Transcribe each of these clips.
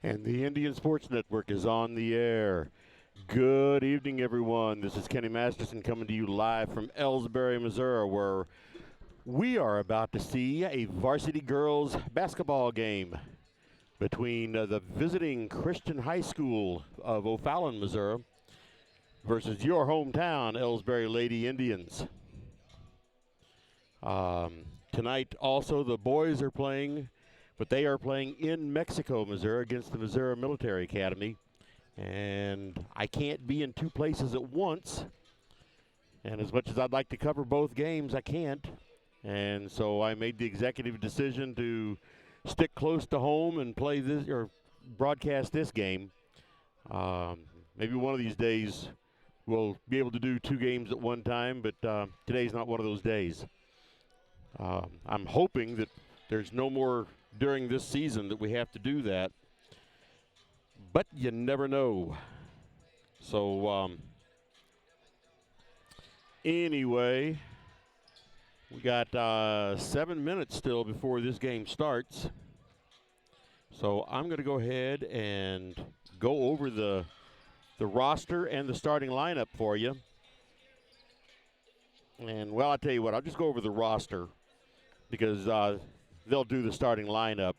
And the Indian Sports Network is on the air. Good evening, everyone. This is Kenny Masterson coming to you live from Elsberry, Missouri, where we are about to see a varsity girls basketball game between the visiting Christian High School of O'Fallon, Missouri, versus your hometown, Elsberry Lady Indians. Tonight, also, the boys are playing, but they are playing in Mexico, Missouri, against the Missouri Military Academy. And I can't be in two places at once. And as much as I'd like to cover both games, I can't. And so I made the executive decision to stick close to home and play this or broadcast this game. Maybe one of these days we'll be able to do two games at one time, but today's not one of those days. I'm hoping that there's no more during this season that we have to do that, but you never know. So anyway, we got 7 minutes still before this game starts. So I'm going to go ahead and go over the roster and the starting lineup for you. And, well, I'll tell you what, I'll just go over the roster because they'll do the starting lineup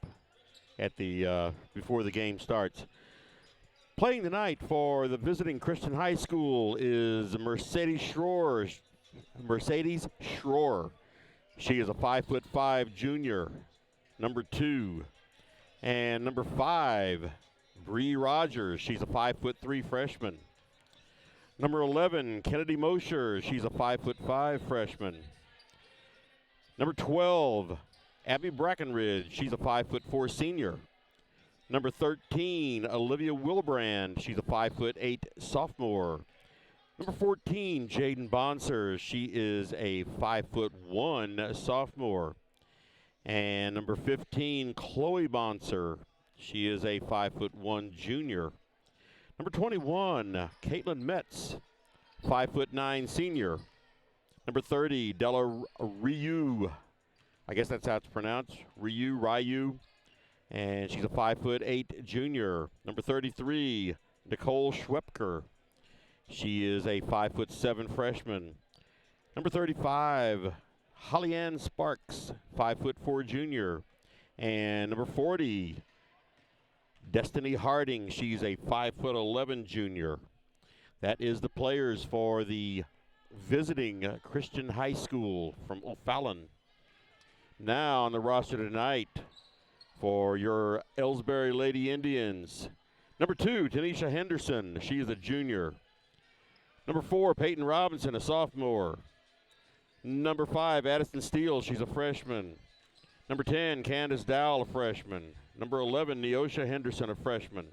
at the before the game starts. Playing tonight for the visiting Christian High School is Mercedes Schroer. She is a 5'5" junior, number 2. And number 5, Bree Rogers. She's a 5'3" freshman. Number 11, Kennedy Mosher. She's a 5'5" freshman. Number 12, Abby Brackenridge. She's a 5'4" senior. Number 13, Olivia Wilbrand. She's a 5'8" sophomore. Number 14, Jaden Bonser. She is a 5'1" sophomore. And number 15, Chloe Bonser. She is a 5'1" junior. Number 21, Caitlin Metz, 5'9" senior. Number 30, Della Ryu. I guess that's how it's pronounced. Ryu. And she's a 5'8" junior. Number 33, Nicole Schwepker. She is a 5'7" freshman. Number 35, Hollyann Sparks, 5'4" junior. And number 40, Destiny Harding. She's a 5'11" junior. That is the players for the visiting Christian High School from O'Fallon. Now on the roster tonight for your Elsberry Lady Indians. Number 2, Tanisha Henderson. She is a junior. Number 4, Peyton Robinson, a sophomore. Number 5, Addison Steele. She's a freshman. Number 10, Candace Dowell, a freshman. Number 11, Neosha Henderson, a freshman.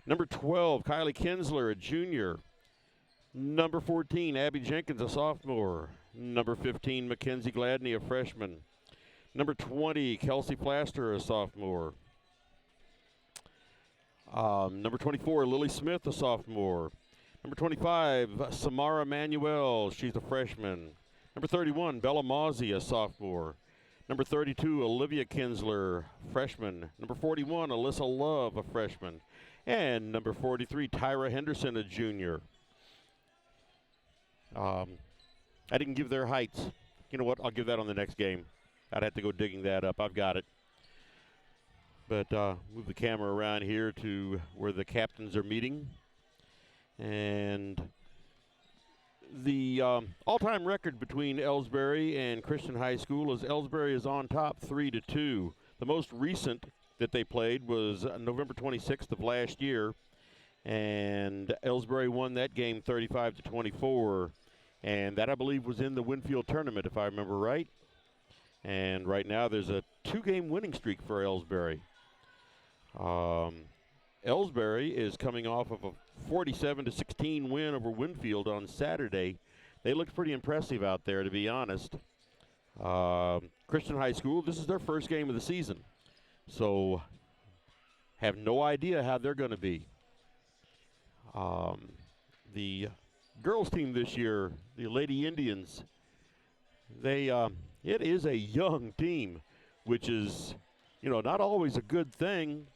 Number 12, Kylie Kinsler, a junior. Number 14, Abby Jenkins, a sophomore. Number 15, Mackenzie Gladney, a freshman. Number 20, Kelsey Plaster, a sophomore. Number 24, Lily Smith, a sophomore. Number 25, Samara Manuel. She's a freshman. Number 31, Bella Mozzie, a sophomore. Number 32, Olivia Kinsler, freshman. Number 41, Alyssa Love, a freshman. And number 43, Tyra Henderson, a junior. I didn't give their heights. You know what? I'll give that on the next game. I'd have to go digging that up. I've got it. But move the camera around here to where the captains are meeting. And the all-time record between Elsberry and Christian High School is Elsberry is on top 3-2. The most recent that they played was November 26th of last year, and Elsberry won that game 35-24, and that I believe was in the Winfield tournament if I remember right. And right now there's a 2-game winning streak for Elsberry. Elsberry is coming off of a 47-16 win over Winfield on Saturday. They looked pretty impressive out there, to be honest. Christian High School, this is their first game of the season. So have no idea how they're going to be. The girls team this year, the Lady Indians, it is a young team, which is, not always a good thing.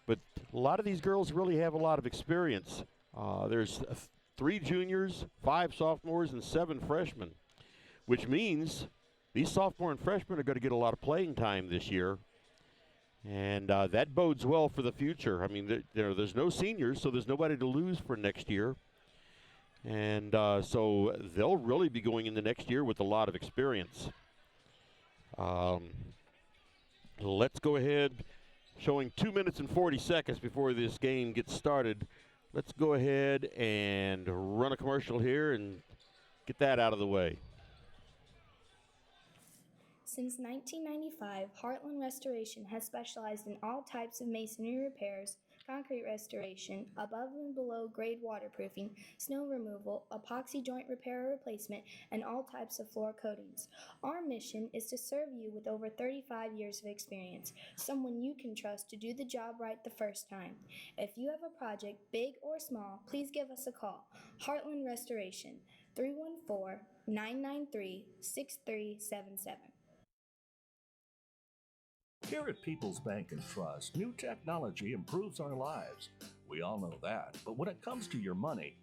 But a lot of these girls really have a lot of experience. There's 3 juniors, 5 sophomores, and 7 freshmen, which means these sophomore and freshmen are going to get a lot of playing time this year. And that bodes well for the future. I mean, there's no seniors, so there's nobody to lose for next year. And so they'll really be going into next year with a lot of experience. Let's go ahead, showing 2 minutes and 40 seconds before this game gets started. Let's go ahead and run a commercial here and get that out of the way. Since 1995, Heartland Restoration has specialized in all types of masonry repairs, concrete restoration, above and below grade waterproofing, snow removal, epoxy joint repair or replacement, and all types of floor coatings. Our mission is to serve you with over 35 years of experience, someone you can trust to do the job right the first time. If you have a project, big or small, please give us a call. Heartland Restoration, 314-993-6377. Here at People's Bank and Trust, new technology improves our lives. We all know that, but when it comes to your money,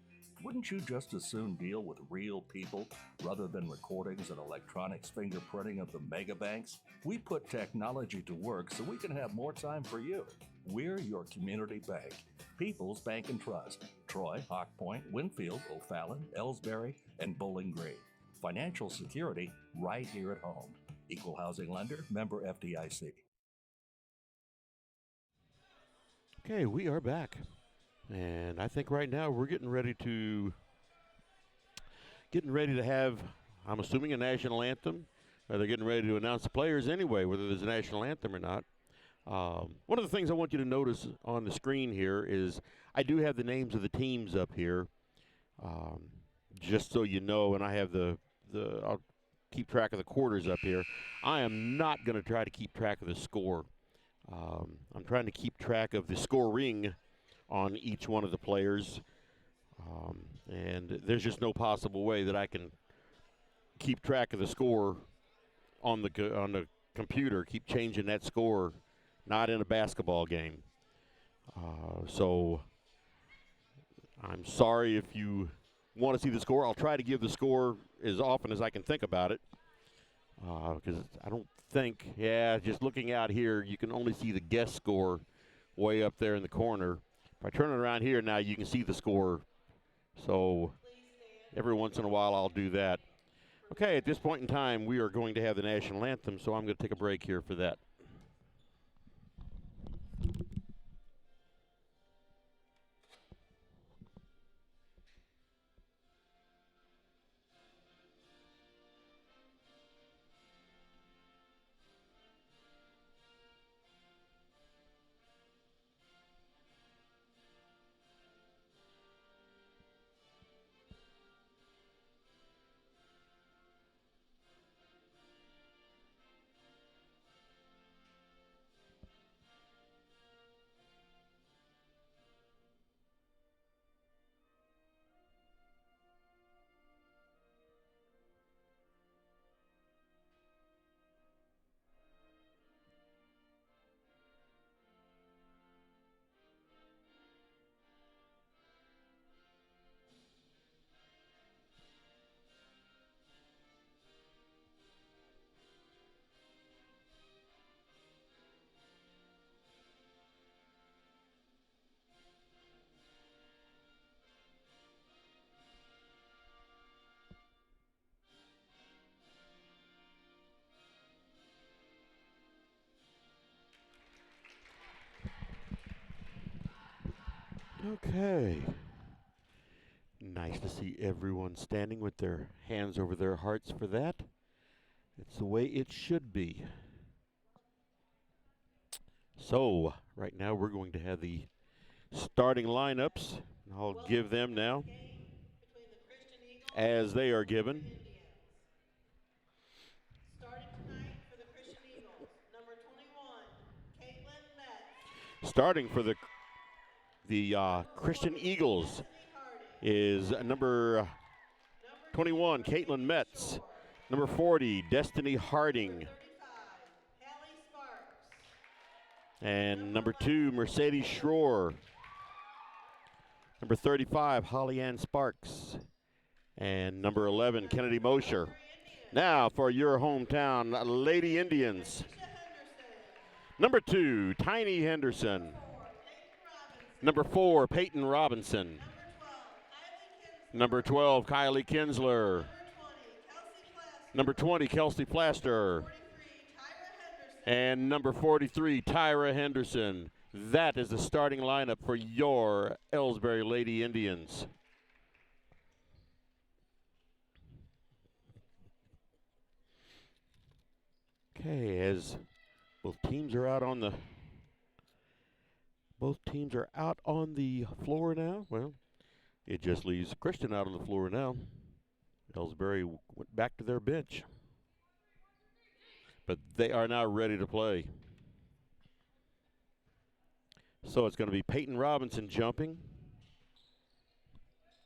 wouldn't you just as soon deal with real people rather than recordings and electronics fingerprinting of the mega banks? We put technology to work so we can have more time for you. We're your community bank. People's Bank and Trust. Troy, Hawk Point, Winfield, O'Fallon, Elsberry, and Bowling Green. Financial security right here at home. Equal housing lender, member FDIC. Okay, we are back. And I think right now we're getting ready to have, I'm assuming, a national anthem. They're getting ready to announce the players anyway, whether there's a national anthem or not. One of the things I want you to notice on the screen here is I do have the names of the teams up here, just so you know, and I have I'll keep track of the quarters up here. I am not going to try to keep track of the score. I'm trying to keep track of the scoring on each one of the players, and there's just no possible way that I can keep track of the score on the computer, keep changing that score, not in a basketball game. So I'm sorry if you want to see the score. I'll try to give the score as often as I can think about it, because I don't think, just looking out here, you can only see the guest score way up there in the corner. If I turn it around here now, you can see the score. So every once in a while, I'll do that. Okay, at this point in time, we are going to have the national anthem, so I'm going to take a break here for that. Okay. Nice to see everyone standing with their hands over their hearts for that. It's the way it should be. So, right now we're going to have the starting lineups. I'll give them now as they are given. Starting tonight for the Christian Eagles, number 21, Caitlin Metz. Starting for the Christian Eagles is number 21, Caitlin Metz. Number 40, Destiny Harding. Haley Sparks. And number 2, Mercedes Schroer. Number 35, Holly Ann Sparks. And number 11, Kennedy Mosher. Now for your hometown Lady Indians. Number 2, Tiny Henderson. Number 4, Peyton Robinson. Number 12, Kylie Kinsler. Number 20, Kelsey Plaster. And number 43, Tyra Henderson. That is the starting lineup for your Elsberry Lady Indians. Okay, as both teams are out on the floor now. Well, it just leaves Christian out on the floor now. Elsberry went back to their bench. But they are now ready to play. So it's going to be Peyton Robinson jumping.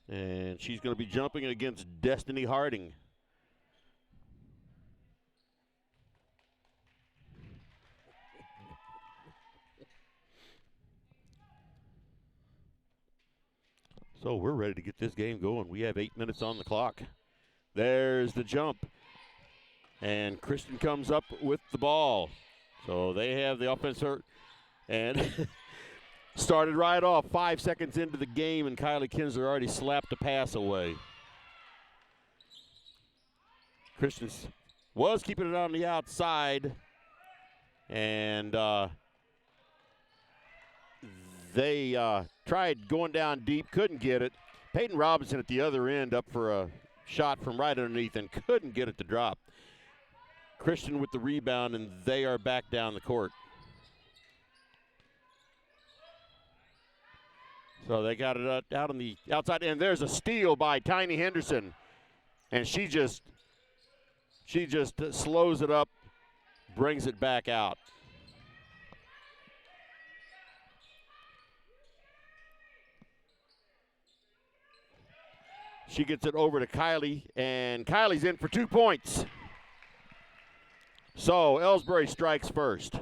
And she's going to be jumping against Destiny Harding. So we're ready to get this game going. We have 8 minutes on the clock. There's the jump. And Christian comes up with the ball. So they have the offense and started right off 5 seconds into the game, and Kylie Kinsler already slapped the pass away. Christian was keeping it on the outside, and they tried going down deep, couldn't get it. Peyton Robinson at the other end up for a shot from right underneath and couldn't get it to drop. Christian with the rebound, and they are back down the court. So they got it out on the outside, and there's a steal by Tiny Henderson. And she just slows it up, brings it back out. She gets it over to Kylie, and Kylie's in for 2 points. So Elsberry strikes first.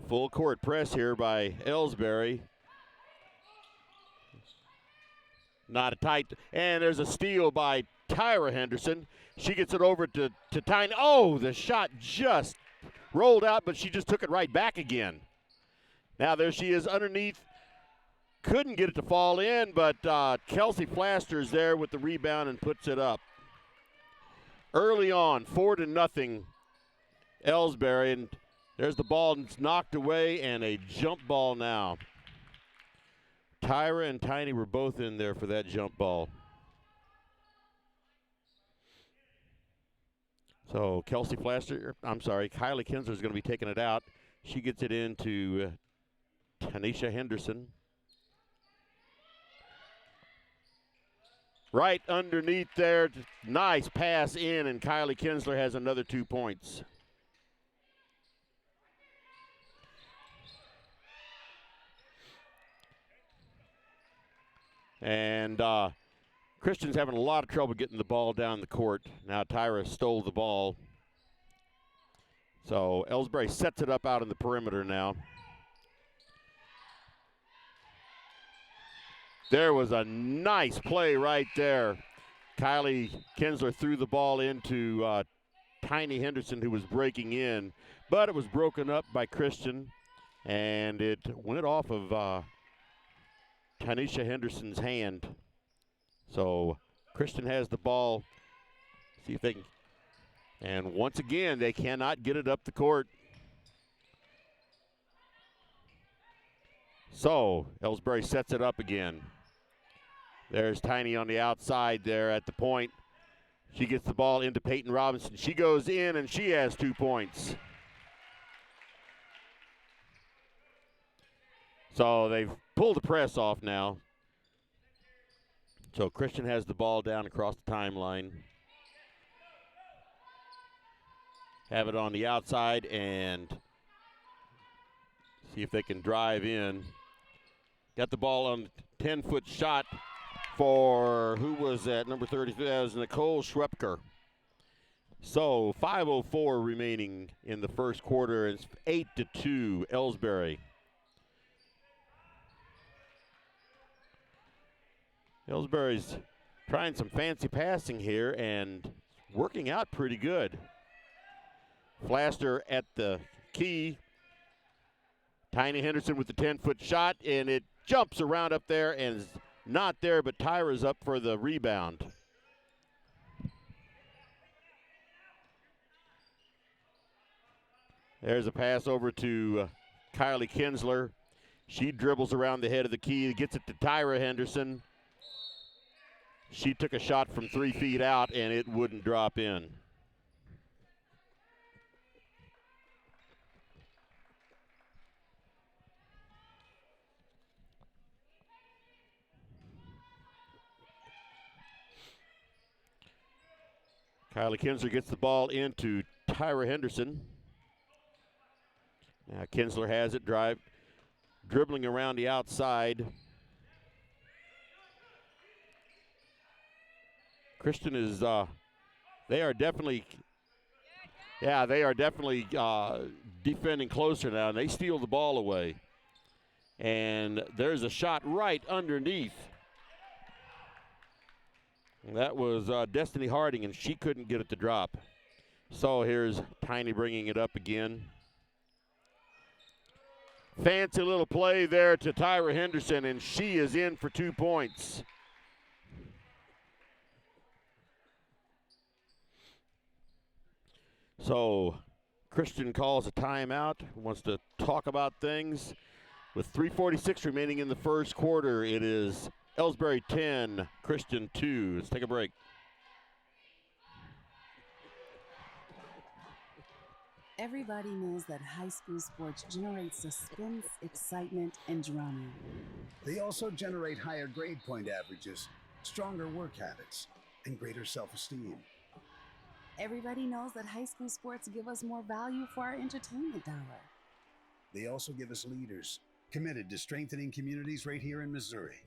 Full court press here by Elsberry. Not a tight, and there's a steal by Tyra Henderson. She gets it over to Tiny. Oh, the shot just rolled out, but she just took it right back again. Now there she is underneath. Couldn't get it to fall in, but Kelsey Flaster's there with the rebound and puts it up. Early on, 4-0, Elsberry, and there's the ball, and it's knocked away, and a jump ball now. Tyra and Tiny were both in there for that jump ball. So Kylie Kinsler is going to be taking it out. She gets it into Tanisha Henderson. Right underneath there, nice pass in, and Kylie Kinsler has another 2 points. And Christian's having a lot of trouble getting the ball down the court. Now Tyra stole the ball. So Elsberry sets it up out in the perimeter now. There was a nice play right there. Kylie Kinsler threw the ball into Tiny Henderson, who was breaking in, but it was broken up by Christian, and it went off of Tanisha Henderson's hand. So Christian has the ball. See if they can. And once again, they cannot get it up the court. So Elsberry sets it up again. There's Tiny on the outside there at the point. She gets the ball into Peyton Robinson. She goes in, and she has 2 points. So they've pulled the press off now. So Christian has the ball down across the timeline. Have it on the outside and see if they can drive in. got the ball on 10-foot shot for, who was that, number 33? That was Nicole Schwepker. So 5:04 remaining in the first quarter. It's 8-2 Elsberry. Elsberry's trying some fancy passing here and working out pretty good. Flaster at the key. Tiny Henderson with the 10-foot shot, and it jumps around up there and is not there, but Tyra's up for the rebound. There's a pass over to Kylie Kinsler. She dribbles around the head of the key, gets it to Tyra Henderson. She took a shot from 3 feet out, and it wouldn't drop in. Kylie Kinsler gets the ball into Tyra Henderson. Now Kinsler has it, dribbling around the outside. Christian is, they are definitely defending closer now, and they steal the ball away. And there's a shot right underneath. That was Destiny Harding, and she couldn't get it to drop. So here's Tiny bringing it up again. Fancy little play there to Tyra Henderson, and she is in for 2 points. So Christian calls a timeout, wants to talk about things. With 3:46 remaining in the first quarter, it is Elsberry 10, Christian 2. Let's take a break. Everybody knows that high school sports generate suspense, excitement, and drama. They also generate higher grade point averages, stronger work habits, and greater self-esteem. Everybody knows that high school sports give us more value for our entertainment dollar. They also give us leaders committed to strengthening communities right here in Missouri.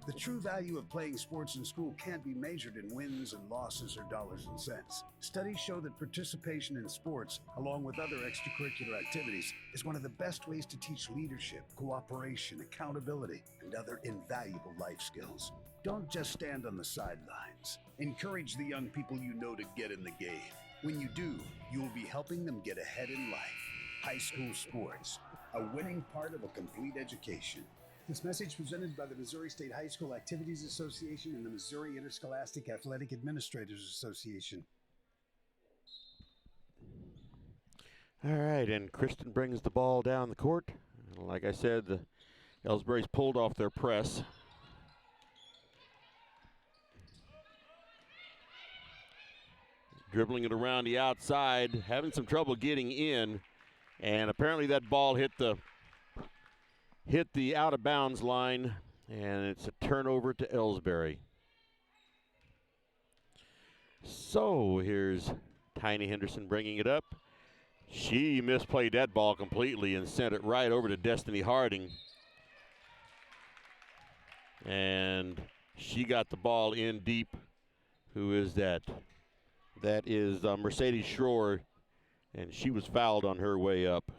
The true value of playing sports in school can't be measured in wins and losses or dollars and cents. Studies show that participation in sports, along with other extracurricular activities, is one of the best ways to teach leadership, cooperation, accountability, and other invaluable life skills. Don't just stand on the sidelines. Encourage the young people you know to get in the game. When you do, you will be helping them get ahead in life. High school sports, a winning part of a complete education. This message presented by the Missouri State High School Activities Association and the Missouri Interscholastic Athletic Administrators Association. All right, and Kristen brings the ball down the court. Like I said, the Elsberry's pulled off their press. Dribbling it around the outside, having some trouble getting in, and apparently that ball hit the out of bounds line, and it's a turnover to Elsberry. So here's Tiny Henderson bringing it up. She misplayed that ball completely and sent it right over to Destiny Harding. And she got the ball in deep. Who is that? That is Mercedes Schroer, and she was fouled on her way up.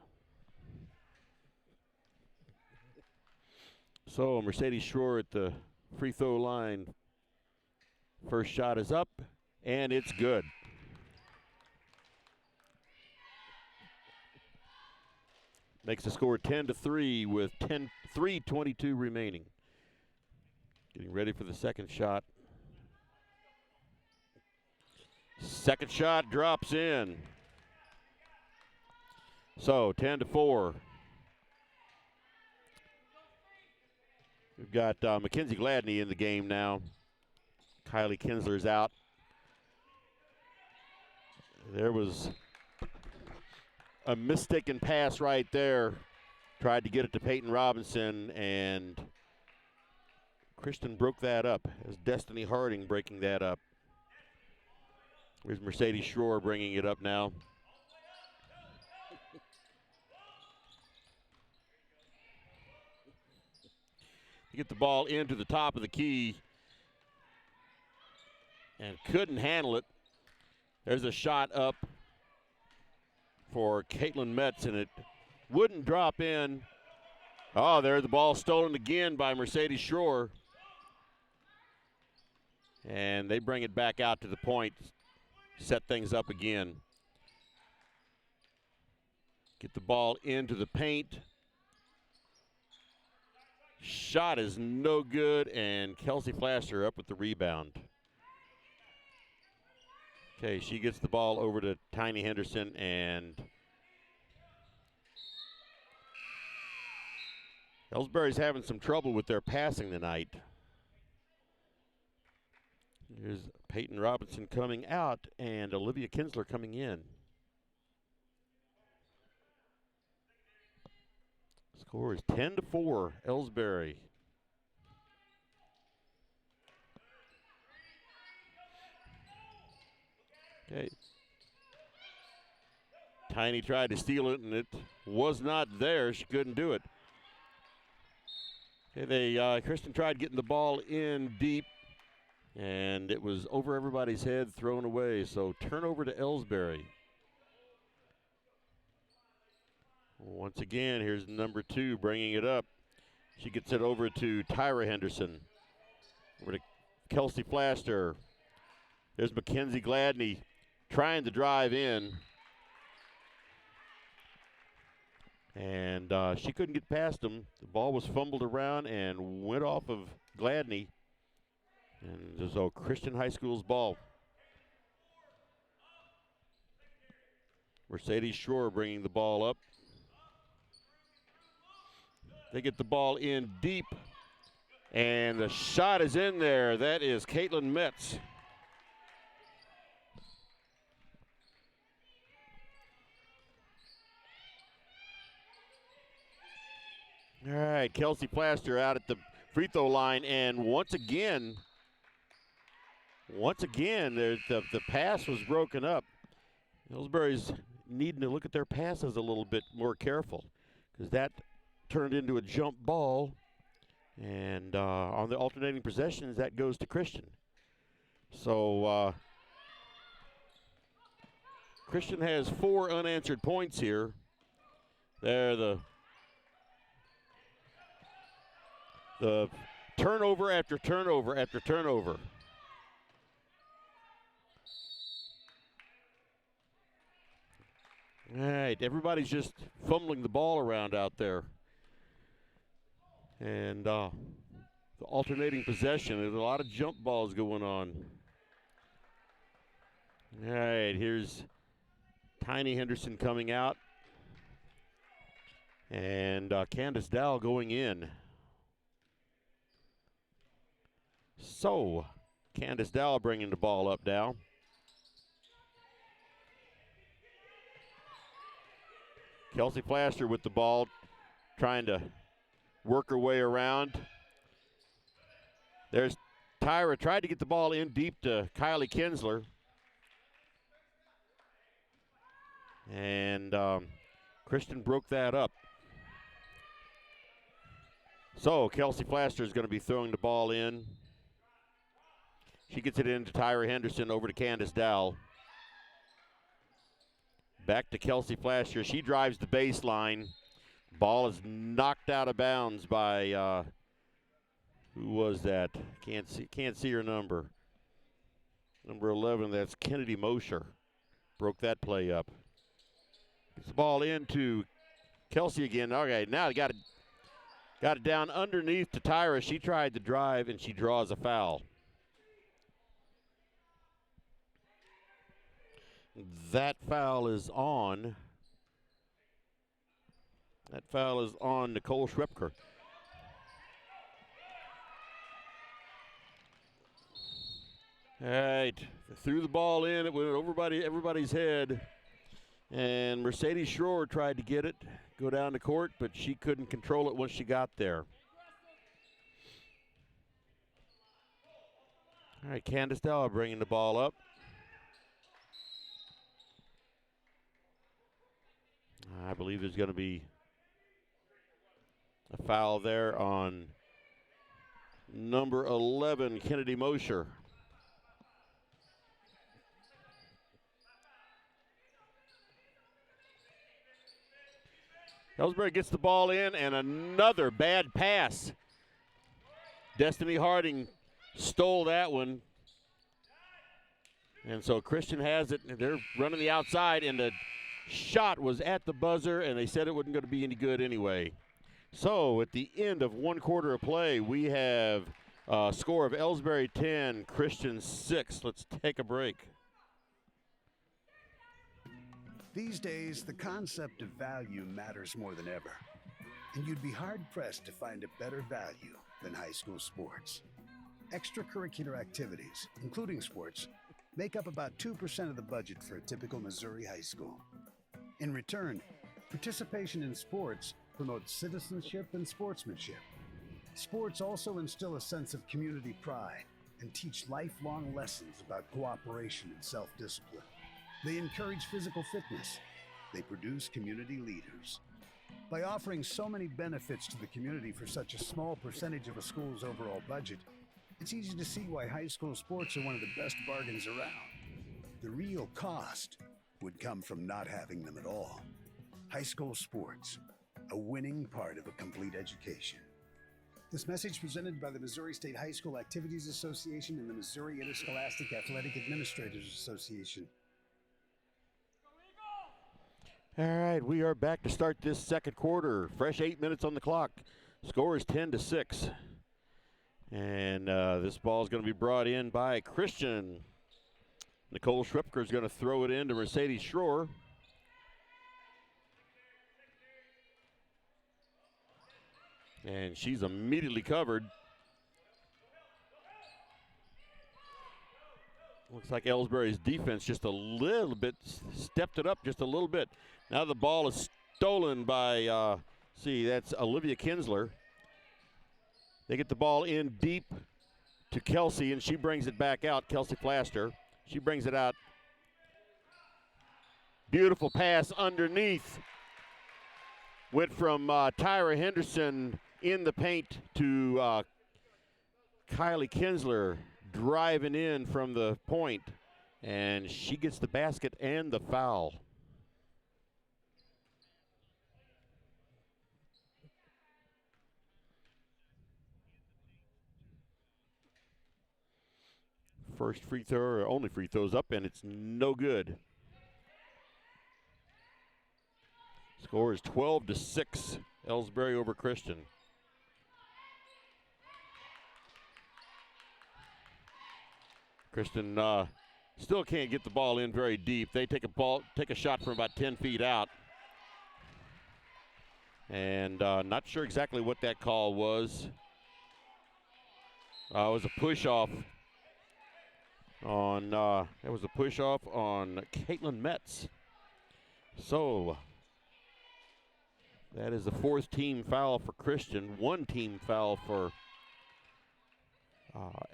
So Mercedes Schroer at the free throw line. First shot is up, and it's good. Makes the score 10-3 with 3:22 remaining. Getting ready for the second shot. Second shot drops in. So 10-4. We've got Mackenzie Gladney in the game now. Kylie Kinsler's out. There was a mistaken pass right there. Tried to get it to Peyton Robinson, and Kristen broke that up. As Destiny Harding breaking that up. Here's Mercedes Schroer bringing it up now. get the ball into the top of the key and couldn't handle it. There's a shot up for Caitlin Metz, and it wouldn't drop in. Oh, there the ball stolen again by Mercedes Shore. And they bring it back out to the point, set things up again. Get the ball into the paint. Shot is no good, and Kelsey Flasher up with the rebound. Okay, she gets the ball over to Tiny Henderson, and Elsberry's having some trouble with their passing tonight. Here's Peyton Robinson coming out and Olivia Kinsler coming in. Score is 10-4, Elsberry. Okay. Tiny tried to steal it, and it was not there. She couldn't do it. Okay, Kristen tried getting the ball in deep, and it was over everybody's head, thrown away. So turnover to Elsberry. Once again, here's number 2 bringing it up. She gets it over to Tyra Henderson. Over to Kelsey Flaster. There's Mackenzie Gladney trying to drive in. And she couldn't get past him. The ball was fumbled around and went off of Gladney. And so Christian High School's ball. Mercedes Shore bringing the ball up. They get the ball in deep, and the shot is in there. That is Caitlin Metz. All right, Kelsey Plaster out at the free throw line, and once again, the pass was broken up. Elsberry's needing to look at their passes a little bit more careful, because that turned into a jump ball, and on the alternating possessions, that goes to Christian. So Christian has 4 unanswered points here. There, the turnover after turnover after turnover. All right, everybody's just fumbling the ball around out there. And the alternating possession, there's a lot of jump balls going on. All right, here's Tiny Henderson coming out. And Candace Dow going in. So, Candace Dow bringing the ball up now. Kelsey Flaster with the ball, trying to work her way around. There's Tyra, tried to get the ball in deep to Kylie Kinsler. And Christian broke that up. So Kelsey Flaster is going to be throwing the ball in. She gets it into Tyra Henderson, over to Candace Dowell. Back to Kelsey Flaster. She drives the baseline. Ball is knocked out of bounds by who was that? Can't see her number. Number 11. That's Kennedy Mosher. Broke that play up. Gets the ball into Kelsey again. Okay, now got it down underneath to Tyra. She tried to drive and she draws a foul. That foul is on. That foul is on Nicole Schwepker. All right, threw the ball in. It went over everybody's head. And Mercedes Schroer tried to get it, go down the court, but she couldn't control it once she got there. All right, Candace Dowell bringing the ball up. I believe there's going to be a foul there on number 11, Kennedy Mosher. Elsberry gets the ball in, and another bad pass. Destiny Harding stole that one. And so Christian has it, and they're running the outside, and the shot was at the buzzer, and they said it wasn't going to be any good anyway. So at the end of 1 quarter of play, we have a score of Elsberry 10, Christian 6. Let's take a break. These days, the concept of value matters more than ever. And you'd be hard-pressed to find a better value than high school sports. Extracurricular activities, including sports, make up about 2% of the budget for a typical Missouri high school. In return, participation in sports promotes citizenship and sportsmanship. Sports also instill a sense of community pride and teach lifelong lessons about cooperation and self-discipline. They encourage physical fitness. They produce community leaders. By offering so many benefits to the community for such a small percentage of a school's overall budget, it's easy to see why high school sports are one of the best bargains around. The real cost would come from not having them at all. High school sports, a winning part of a complete education. This message presented by the Missouri State High School Activities Association and the Missouri Interscholastic Athletic Administrators Association. All right, we are back to start this second quarter. Fresh 8 minutes on the clock. Score is 10-6. And this ball is going to be brought in by Christian. Nicole Schwipker is going to throw it in to Mercedes Schroer. And she's immediately covered. Looks like Elsberry's defense just a little bit, stepped it up just a little bit. Now the ball is stolen by, that's Olivia Kinsler. They get the ball in deep to Kelsey, and she brings it back out, Kelsey Flaster. She brings it out. Beautiful pass underneath. Went from Tyra Henderson in the paint to Kylie Kinsler driving in from the point, and she gets the basket and the foul. First free throw, or only free throws up, and it's no good. Score is 12-6, Elsberry over Christian. Christian still can't get the ball in very deep. They take a shot from about 10 feet out. And not sure exactly what that call was. It was a push-off on Caitlin Metz. So that is the 4th team foul for Christian, 1 team foul for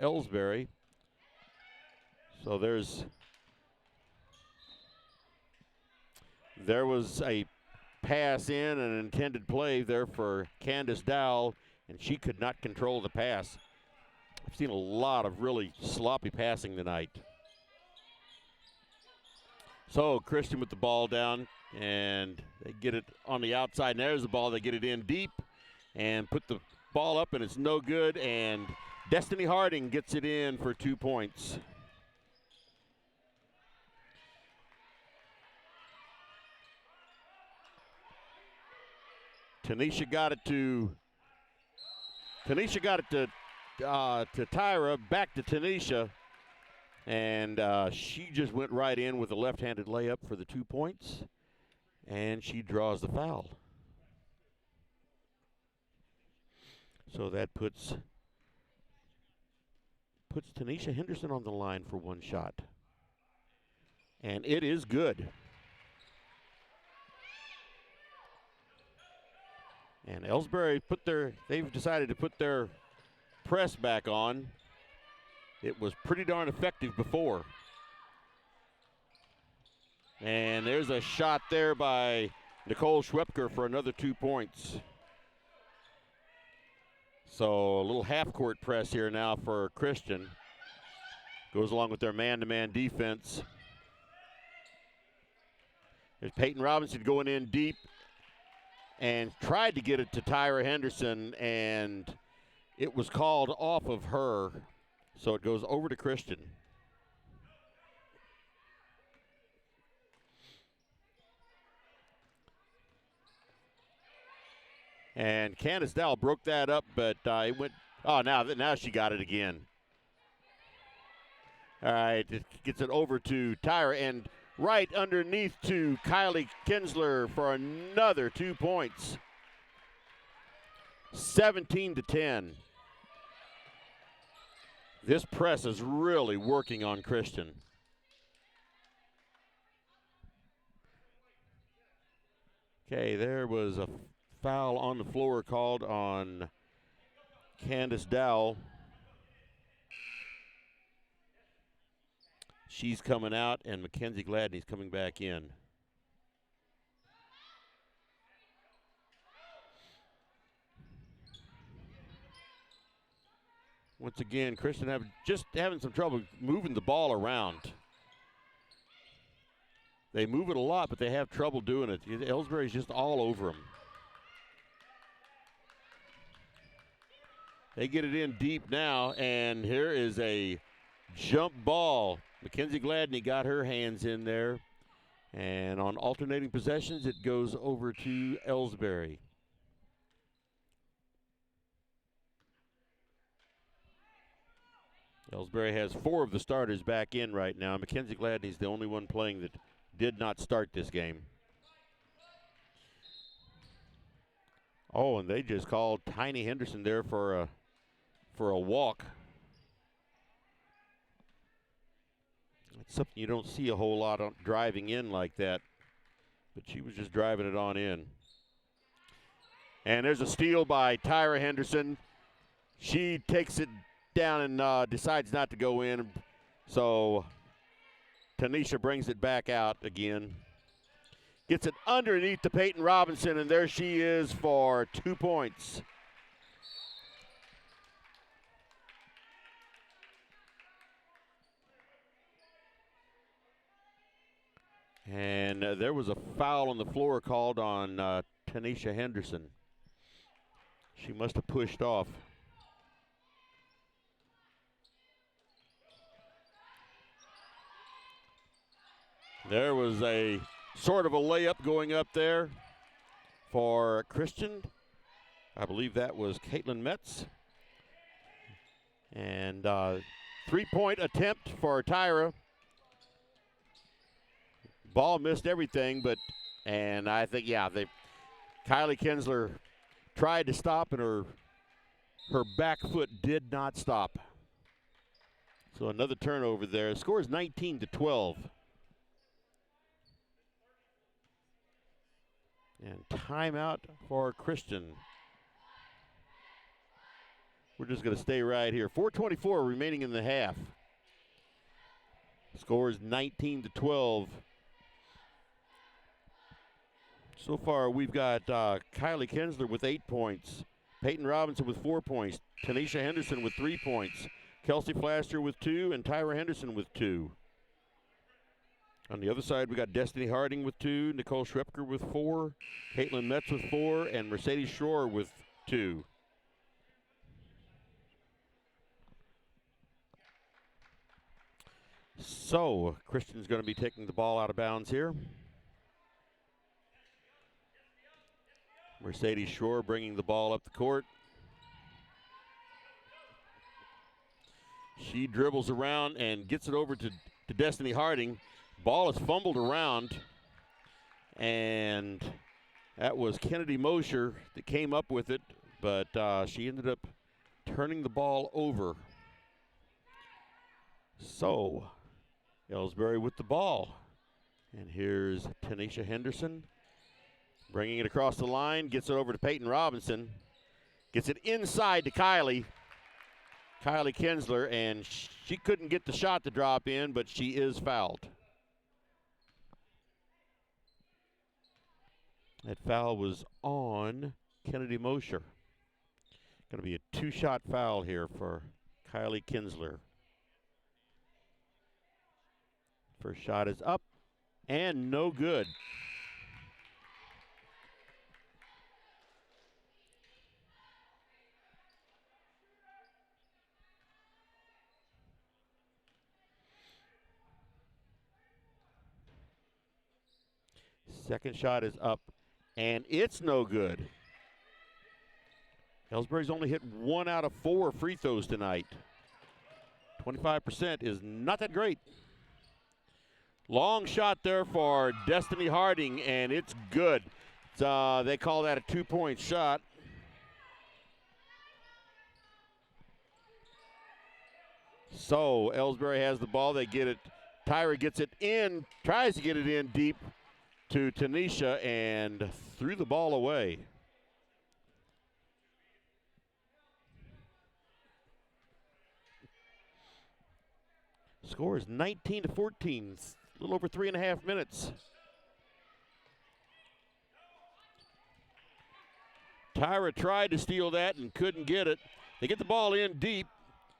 Elsberry. So there was a pass in, an intended play there for Candace Dowell, and she could not control the pass. I've seen a lot of really sloppy passing tonight. So Christian with the ball down, and they get it on the outside. And there's the ball. They get it in deep and put the ball up, and it's no good. And Destiny Harding gets it in for 2 points. Tanisha got it to Tyra, back to Tanisha, and she just went right in with a left-handed layup for the 2 points, and she draws the foul. So that puts Tanisha Henderson on the line for 1 shot, and it is good. And Elsberry they've decided to put their press back on. It was pretty darn effective before. And there's a shot there by Nicole Schwepker for another 2 points. So a little half-court press here now for Christian. Goes along with their man-to-man defense. There's Peyton Robinson going in deep and tried to get it to Tyra Henderson, and it was called off of her. So it goes over to Christian. And Candace Dowell broke that up, but it went. Oh, now she got it again. All right, it gets it over to Tyra, and right underneath to Kylie Kinsler for another 2 points. 17-10. This press is really working on Christian. Okay, there was a foul on the floor called on Candace Dowell. She's coming out, and Mackenzie Gladney's coming back in. Once again, Christian having some trouble moving the ball around. They move it a lot, but they have trouble doing it. Elsberry's just all over them. They get it in deep now, and here is a jump ball. Mackenzie Gladney got her hands in there. And on alternating possessions, it goes over to Elsberry. Elsberry has 4 of the starters back in right now. Mackenzie Gladney's the only one playing that did not start this game. Oh, and they just called Tiny Henderson there for a walk. It's something you don't see a whole lot on driving in like that, but she was just driving it on in. And there's a steal by Tyra Henderson. She takes it down and decides not to go in, so Tanisha brings it back out again. Gets it underneath to Peyton Robinson, and there she is for 2 points. And there was a foul on the floor called on Tanisha Henderson. She must have pushed off. There was a sort of a layup going up there for Christian. I believe that was Caitlin Metz. And 3-point attempt for Tyra. Ball missed everything, and I think, Kylie Kinsler tried to stop, and her back foot did not stop. So another turnover there. Score is 19-12. And timeout for Christian. We're just going to stay right here. 4:24 remaining in the half. Score is 19-12. So far, we've got Kylie Kinsler with 8 points, Peyton Robinson with 4 points, Tanisha Henderson with 3 points, Kelsey Flaster with 2, and Tyra Henderson with 2. On the other side, we got Destiny Harding with 2, Nicole Schrepker with 4, Caitlin Metz with 4, and Mercedes Shore with 2. So, Christian's going to be taking the ball out of bounds here. Mercedes Shore bringing the ball up the court. She dribbles around and gets it over to Destiny Harding. Ball is fumbled around, and that was Kennedy Mosher that came up with it, but she ended up turning the ball over. So, Elsberry with the ball. And here's Tanisha Henderson. Bringing it across the line, gets it over to Peyton Robinson. Gets it inside to Kylie Kinsler, and she couldn't get the shot to drop in, but she is fouled. That foul was on Kennedy Mosher. Going to be a two-shot foul here for Kylie Kinsler. First shot is up and no good. Second shot is up and it's no good. Elsberry's only hit 1 out of 4 free throws tonight. 25% is not that great. Long shot there for Destiny Harding, and it's good. They call that a 2-point shot. So Elsberry has the ball. They get it. Tyra gets it in, tries to get it in deep to Tanisha, and threw the ball away. Score is 19-14, a little over 3.5 minutes. Tyra tried to steal that and couldn't get it. They get the ball in deep,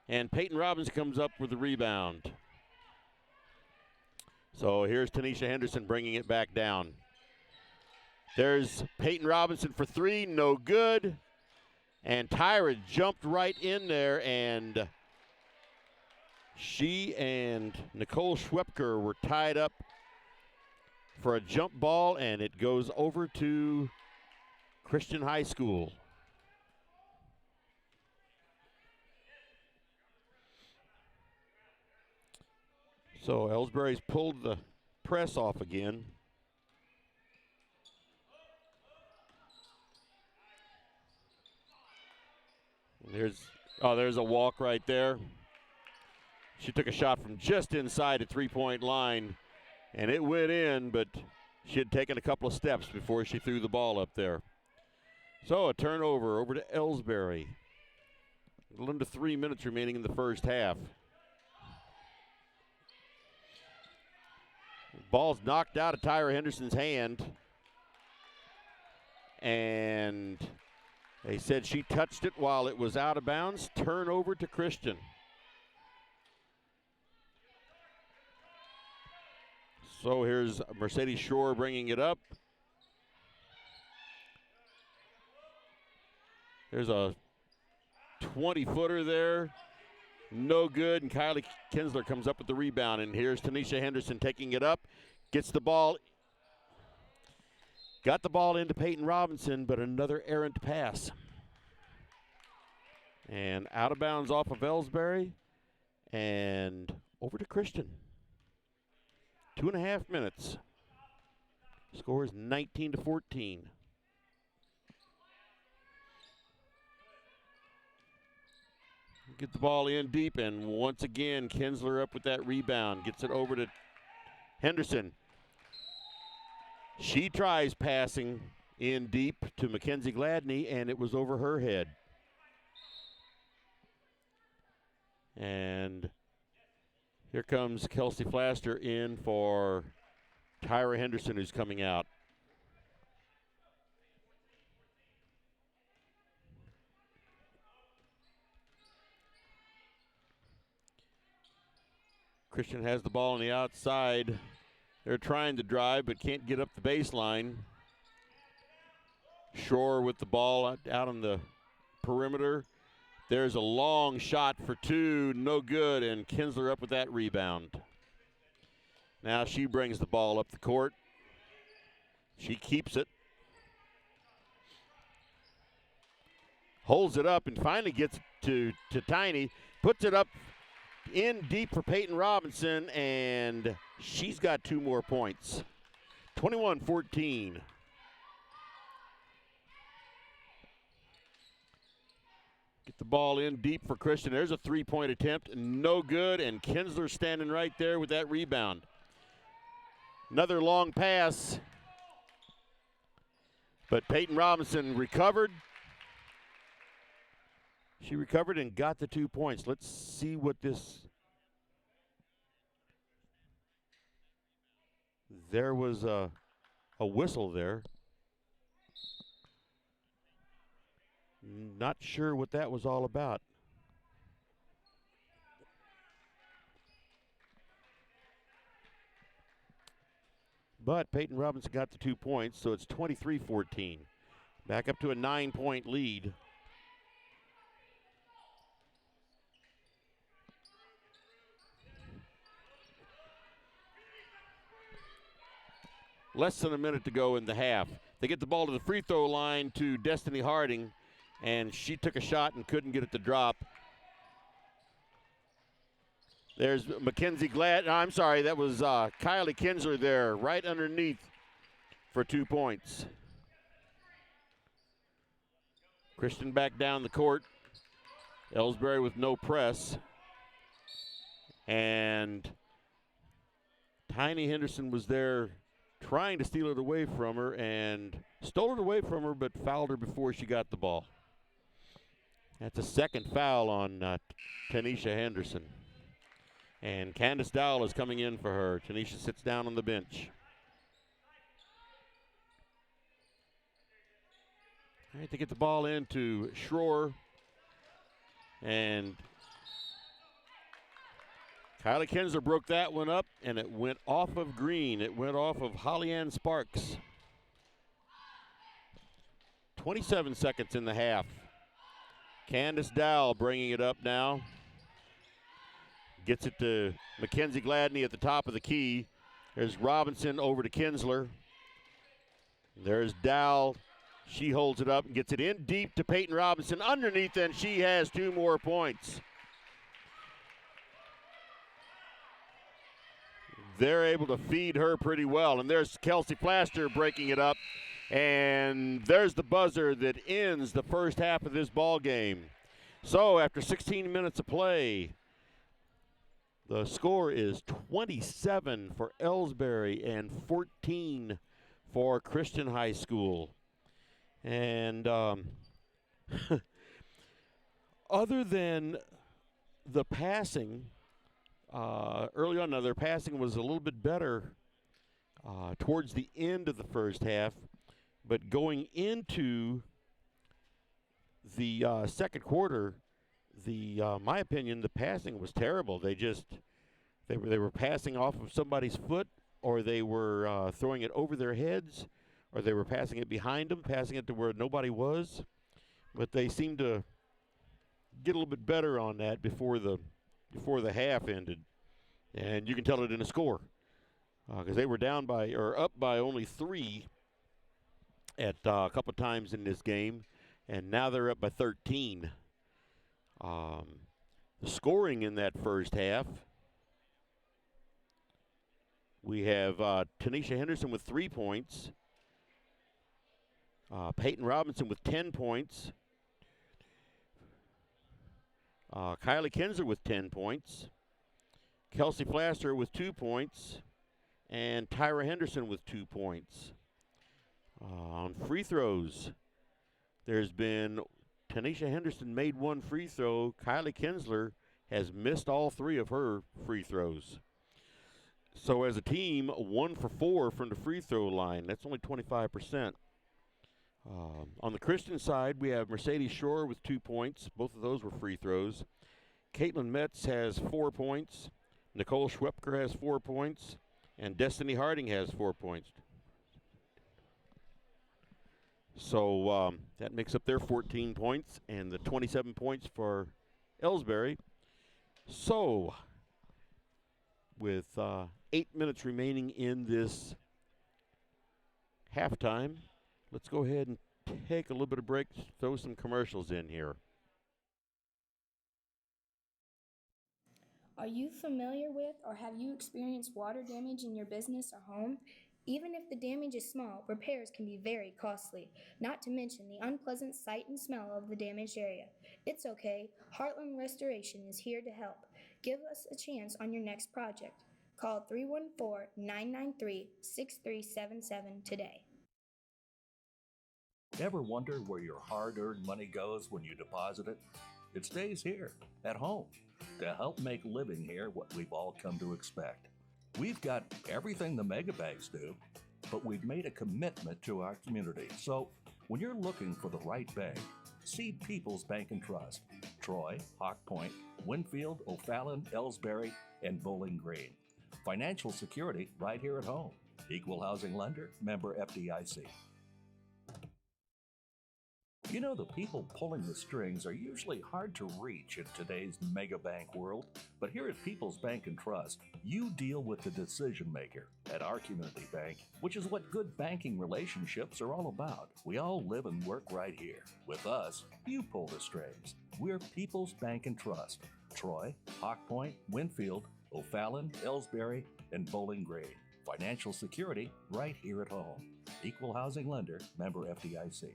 and Peyton Robbins comes up with the rebound. So here's Tanisha Henderson bringing it back down. There's Peyton Robinson for 3, no good. And Tyra jumped right in there, and she and Nicole Schwepker were tied up for a jump ball, and it goes over to Christian High School. So Elsberry's pulled the press off again. There's a walk right there. She took a shot from just inside the three-point line, and it went in, but she had taken a couple of steps before she threw the ball up there. So a turnover over to Elsberry. A little under 3 minutes remaining in the first half. Ball's knocked out of Tyra Henderson's hand, and they said she touched it while it was out of bounds. Turnover to Christian. So here's Mercedes Shore bringing it up. There's a 20-footer there. No good, and Kylie Kinsler comes up with the rebound. And here's Tanisha Henderson taking it up. Gets the ball. Got the ball into Peyton Robinson, but another errant pass. And out of bounds off of Elsberry. And over to Christian. 2.5 minutes. Score is 19-14. Get the ball in deep, and once again, Kinsler up with that rebound. Gets it over to Henderson. She tries passing in deep to Mackenzie Gladney, and it was over her head. And here comes Kelsey Flaster in for Tyra Henderson, who's coming out. Christian has the ball on the outside. They're trying to drive, but can't get up the baseline. Shore with the ball out on the perimeter. There's a long shot for 2, no good, and Kinsler up with that rebound. Now she brings the ball up the court. She keeps it. Holds it up and finally gets to Tiny. Puts it up in deep for Peyton Robinson, and she's got 2 more points. 21-14. Get the ball in deep for Christian. There's a 3-point attempt. No good, and Kinsler standing right there with that rebound. Another long pass, but Peyton Robinson recovered. She recovered and got the 2 points. Let's see what this. There was a whistle there. Not sure what that was all about. But Peyton Robinson got the 2 points, so it's 23-14. Back up to a 9-point lead. Less than a minute to go in the half. They get the ball to the free throw line to Destiny Harding, and she took a shot and couldn't get it to drop. There's Mackenzie Glad. No, I'm sorry, that was Kylie Kinsler there, right underneath for 2 points. Christian back down the court. Elsberry with no press. And Tiny Henderson was there trying to steal it away from her and stole it away from her, but fouled her before she got the ball. That's a second foul on Tanisha Henderson. And Candace Dowell is coming in for her. Tanisha sits down on the bench. All right, they get the ball into Schroer. And Kylie Kinsler broke that one up, and it went off of Green. It went off of Holly Ann Sparks. 27 seconds in the half. Candace Dowell bringing it up now. Gets it to Mackenzie Gladney at the top of the key. There's Robinson over to Kinsler. There's Dowell. She holds it up and gets it in deep to Peyton Robinson underneath, and she has 2 more points. They're able to feed her pretty well. And there's Kelsey Plaster breaking it up. And there's the buzzer that ends the first half of this ball game. So after 16 minutes of play, the score is 27 for Elsberry and 14 for Christian High School. And other than the passing, early on, now their passing was a little bit better towards the end of the first half, but going into the second quarter, my opinion, the passing was terrible. They were passing off of somebody's foot, or they were throwing it over their heads, or they were passing it behind them, passing it to where nobody was. But they seemed to get a little bit better on that before the half ended, and you can tell it in the score because they were down by or up by only 3 at a couple of times in this game, and now they're up by 13. The scoring in that first half, we have Tanisha Henderson with 3 points, Peyton Robinson with 10 points, Kylie Kinsler with 10 points, Kelsey Plaster with 2 points, and Tyra Henderson with 2 points. On free throws, there's been Tanisha Henderson made 1 free throw. Kylie Kinsler has missed all 3 of her free throws. So as a team, 1 for 4 from the free throw line. That's only 25%. On the Christian side, we have Mercedes Shore with 2 points. Both of those were free throws. Caitlin Metz has 4 points. Nicole Schwepker has 4 points. And Destiny Harding has 4 points. So that makes up their 14 points and the 27 points for Elsberry. So with 8 minutes remaining in this halftime, let's go ahead and take a little bit of break, throw some commercials in here. Are you familiar with or have you experienced water damage in your business or home? Even if the damage is small, repairs can be very costly, not to mention the unpleasant sight and smell of the damaged area. It's okay. Heartland Restoration is here to help. Give us a chance on your next project. Call 314-993-6377 today. Ever wonder where your hard-earned money goes when you deposit it? It stays here, at home, to help make living here what we've all come to expect. We've got everything the megabanks do, but we've made a commitment to our community. So when you're looking for the right bank, See People's Bank and Trust. Troy, Hawk Point, Winfield, O'Fallon, Elsberry, and Bowling Green. Financial security right here at home. Equal housing lender, member FDIC. You know, the people pulling the strings are usually hard to reach in today's mega bank world, but here at People's Bank and Trust, you deal with the decision maker at our community bank, which is what good banking relationships are all about. We all live and work right here. With us, you pull the strings. We're People's Bank and Trust. Troy, Hawk Point, Winfield, O'Fallon, Elsberry, and Bowling Green. Financial security right here at home. Equal housing lender, member FDIC.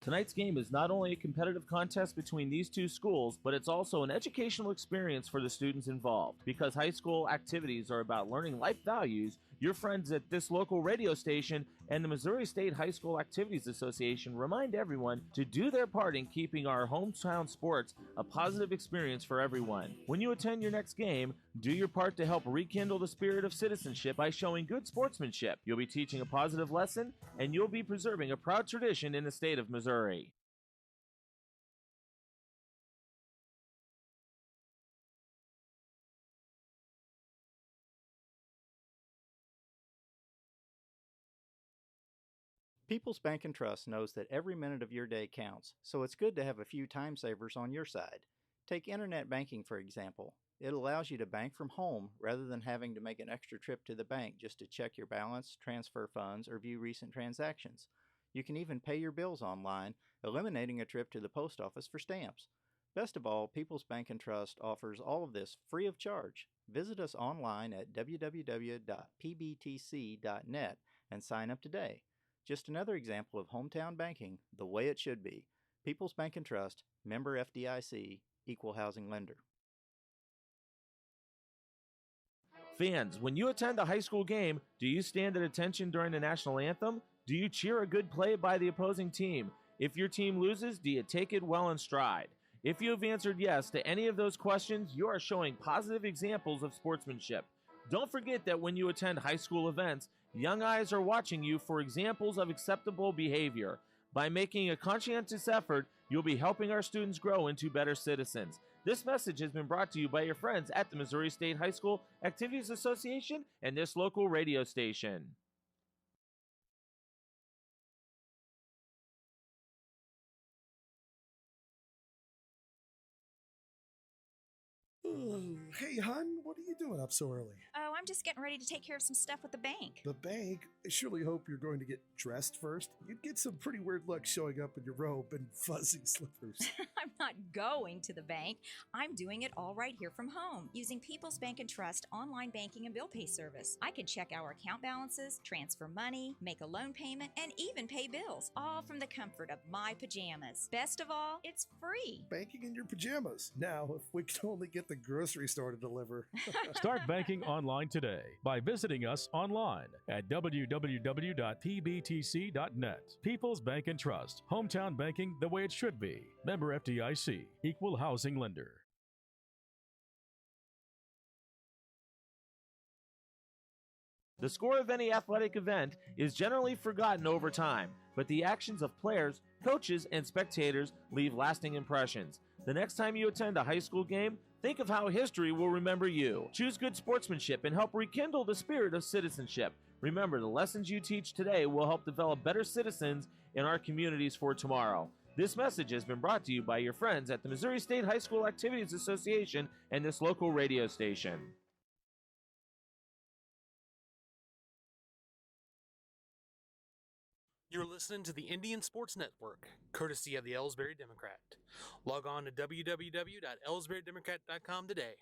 Tonight's game is not only a competitive contest between these two schools, but it's also an educational experience for the students involved. Because high school activities are about learning life values, your friends at this local radio station and the Missouri State High School Activities Association remind everyone to do their part in keeping our hometown sports a positive experience for everyone. When you attend your next game, do your part to help rekindle the spirit of citizenship by showing good sportsmanship. You'll be teaching a positive lesson, and you'll be preserving a proud tradition in the state of Missouri. People's Bank and Trust knows that every minute of your day counts, so it's good to have a few time savers on your side. Take internet banking, for example. It allows you to bank from home rather than having to make an extra trip to the bank just to check your balance, transfer funds, or view recent transactions. You can even pay your bills online, eliminating a trip to the post office for stamps. Best of all, People's Bank and Trust offers all of this free of charge. Visit us online at www.pbtc.net and sign up today. Just another example of hometown banking the way it should be. People's Bank and Trust, member FDIC, equal housing lender. Fans, when you attend a high school game, do you stand at attention during the national anthem? Do you cheer a good play by the opposing team? If your team loses, do you take it well in stride? If you have answered yes to any of those questions, you are showing positive examples of sportsmanship. Don't forget that when you attend high school events, young eyes are watching you for examples of acceptable behavior. By making a conscientious effort, you'll be helping our students grow into better citizens. This message has been brought to you by your friends at the Missouri State High School Activities Association and this local radio station. Hey, hon, what are you doing up so early? Oh, I'm just getting ready to take care of some stuff with the bank. The bank? I surely hope you're going to get dressed first. You'd get some pretty weird looks showing up in your robe and fuzzy slippers. I'm not going to the bank. I'm doing it all right here from home using People's Bank and Trust online banking and bill pay service. I can check our account balances, transfer money, make a loan payment, and even pay bills, all from the comfort of my pajamas. Best of all, it's free. Banking in your pajamas. Now, if we could only get the grocery store to deliver. Start banking online today by visiting us online at www.pbtc.net. People's Bank and Trust. Hometown banking the way it should be. Member FDIC. Equal housing lender. The score of any athletic event is generally forgotten over time, but the actions of players, coaches, and spectators leave lasting impressions. The next time you attend a high school game, think of how history will remember you. Choose good sportsmanship and help rekindle the spirit of citizenship. Remember, the lessons you teach today will help develop better citizens in our communities for tomorrow. This message has been brought to you by your friends at the Missouri State High School Activities Association and this local radio station. You're listening to the Indian Sports Network, courtesy of the Elsberry Democrat. Log on to www.elsberrydemocrat.com today.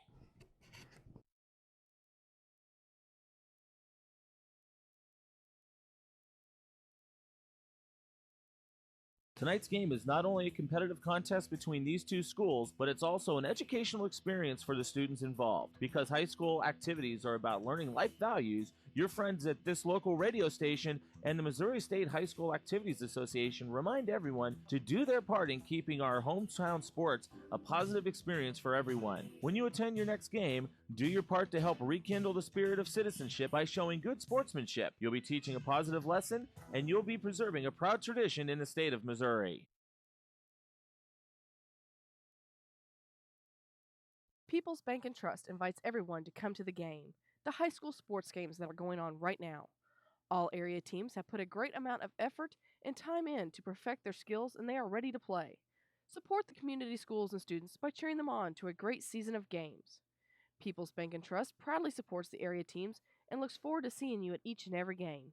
Tonight's game is not only a competitive contest between these two schools, but it's also an educational experience for the students involved. Because high school activities are about learning life values, your friends at this local radio station and the Missouri State High School Activities Association remind everyone to do their part in keeping our hometown sports a positive experience for everyone. When you attend your next game, do your part to help rekindle the spirit of citizenship by showing good sportsmanship. You'll be teaching a positive lesson, and you'll be preserving a proud tradition in the state of Missouri. People's Bank and Trust invites everyone to come to the game, the high school sports games that are going on right now. All area teams have put a great amount of effort and time in to perfect their skills, and they are ready to play. Support the community schools and students by cheering them on to a great season of games. People's Bank and Trust proudly supports the area teams and looks forward to seeing you at each and every game.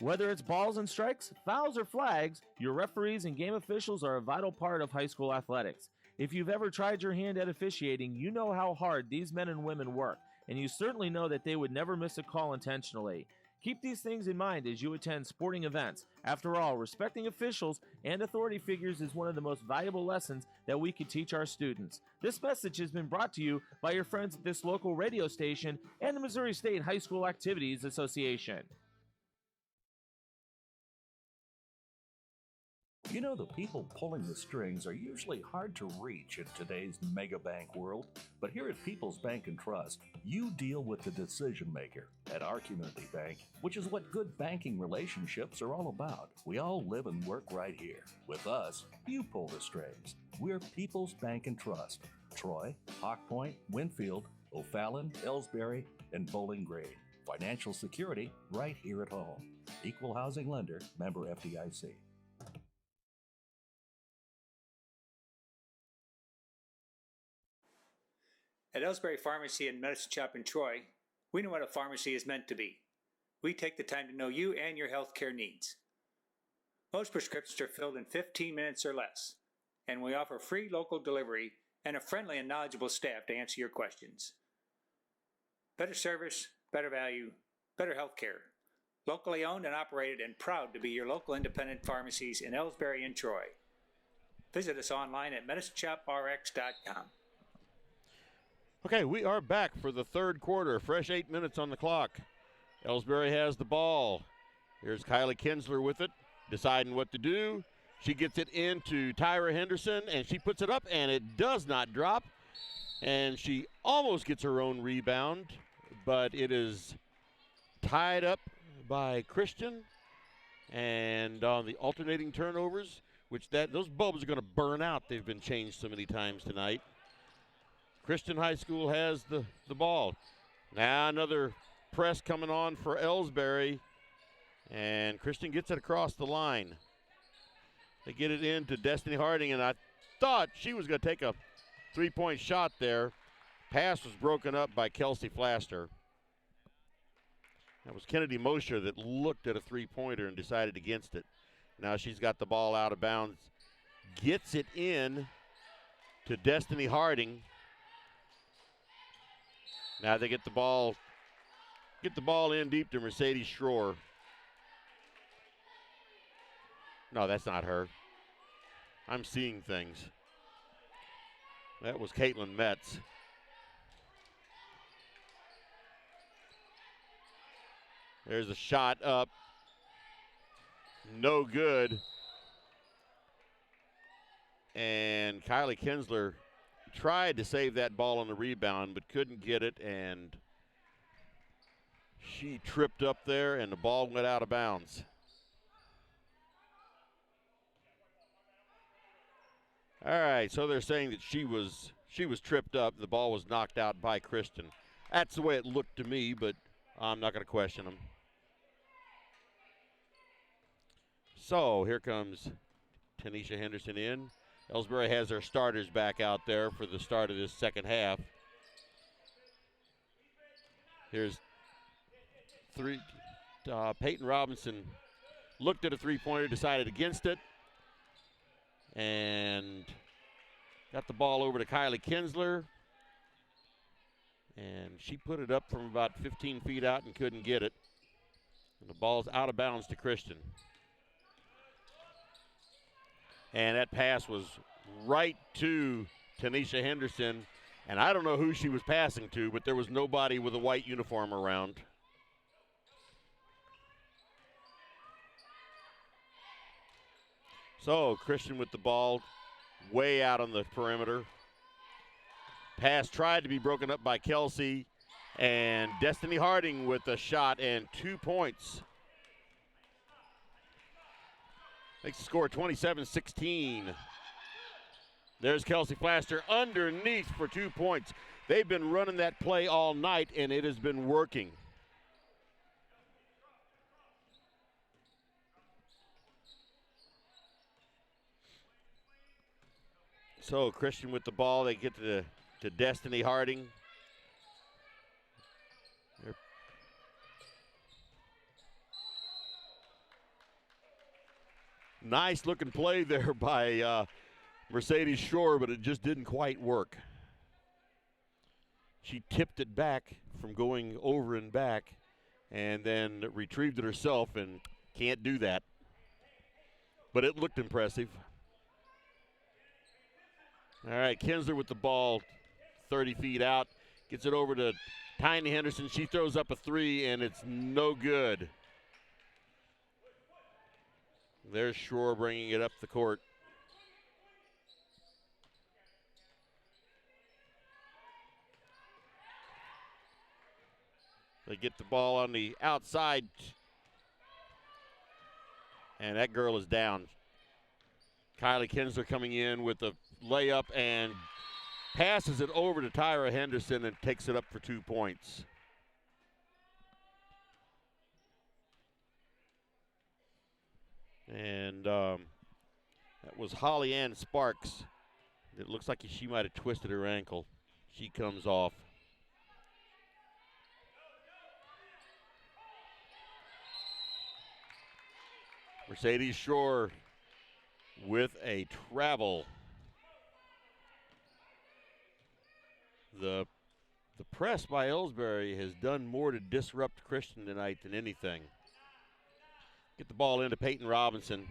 Whether it's balls and strikes, fouls, or flags, your referees and game officials are a vital part of high school athletics. If you've ever tried your hand at officiating, you know how hard these men and women work, and you certainly know that they would never miss a call intentionally. Keep these things in mind as you attend sporting events. After all, respecting officials and authority figures is one of the most valuable lessons that we could teach our students. This message has been brought to you by your friends at this local radio station and the Missouri State High School Activities Association. You know, the people pulling the strings are usually hard to reach in today's mega bank world, but here at People's Bank and Trust, you deal with the decision maker. At our community bank, which is what good banking relationships are all about, we all live and work right here. With us, you pull the strings. We're People's Bank and Trust. Troy, Hawk Point, Winfield, O'Fallon, Elsberry, and Bowling Green. Financial security right here at home. Equal housing lender, member FDIC. At Elsberry Pharmacy and Medicine Shop in Troy, we know what a pharmacy is meant to be. We take the time to know you and your healthcare needs. Most prescriptions are filled in 15 minutes or less, and we offer free local delivery and a friendly and knowledgeable staff to answer your questions. Better service, better value, better healthcare. Locally owned and operated and proud to be your local independent pharmacies in Elsberry and Troy. Visit us online at medicineshoprx.com. Okay, we are back for the third quarter. Fresh 8 minutes on the clock. Elsberry has the ball. Here's Kylie Kinsler with it, deciding what to do. She gets it into Tyra Henderson, and she puts it up, and it does not drop. And she almost gets her own rebound, but it is tied up by Christian. And on the alternating turnovers, which those bulbs are going to burn out. They've been changed so many times tonight. Christian High School has the ball. Now another press coming on for Elsberry, and Christian gets it across the line. They get it into Destiny Harding, and I thought she was going to take a three-point shot there. Pass was broken up by Kelsey Flaster. That was Kennedy Mosher that looked at a three-pointer and decided against it. Now she's got the ball out of bounds. Gets it in to Destiny Harding. Now they get the ball in deep to Mercedes Schroer. No, that's not her. I'm seeing things. That was Caitlin Metz. There's a shot up. No good. And Kylie Kinsler tried to save that ball on the rebound, but couldn't get it, and she tripped up there, and the ball went out of bounds. All right, so they're saying that she was tripped up. The ball was knocked out by Christian. That's the way it looked to me, but I'm not going to question them. So here comes Tanisha Henderson in. Elsberry has their starters back out there for the start of this second half. Here's Peyton Robinson looked at a three-pointer, decided against it, and got the ball over to Kylie Kinsler. And she put it up from about 15 feet out and couldn't get it. And the ball's out of bounds to Christian. And that pass was right to Tanisha Henderson. And I don't know who she was passing to, but there was nobody with a white uniform around. So Christian with the ball way out on the perimeter. Pass tried to be broken up by Kelsey. And Destiny Harding with a shot and 2 points. Makes the score 27-16. There's Kelsey Flaster underneath for 2 points. They've been running that play all night, and it has been working. So Christian with the ball. They get to Destiny Harding. Nice looking play there by Mercedes Shore, but it just didn't quite work. She tipped it back from going over and back and then retrieved it herself and can't do that. But it looked impressive. All right, Kinsler with the ball 30 feet out. Gets it over to Tiny Henderson. She throws up a three, and it's no good. There's Shore bringing it up the court. They get the ball on the outside, and that girl is down. Kylie Kinsler coming in with a layup and passes it over to Tyra Henderson and takes it up for 2 points. And that was Holly Ann Sparks. It looks like she might have twisted her ankle. She comes off. Mercedes Shore with a travel. The press by Elsberry has done more to disrupt Christian tonight than anything. Get the ball into Peyton Robinson.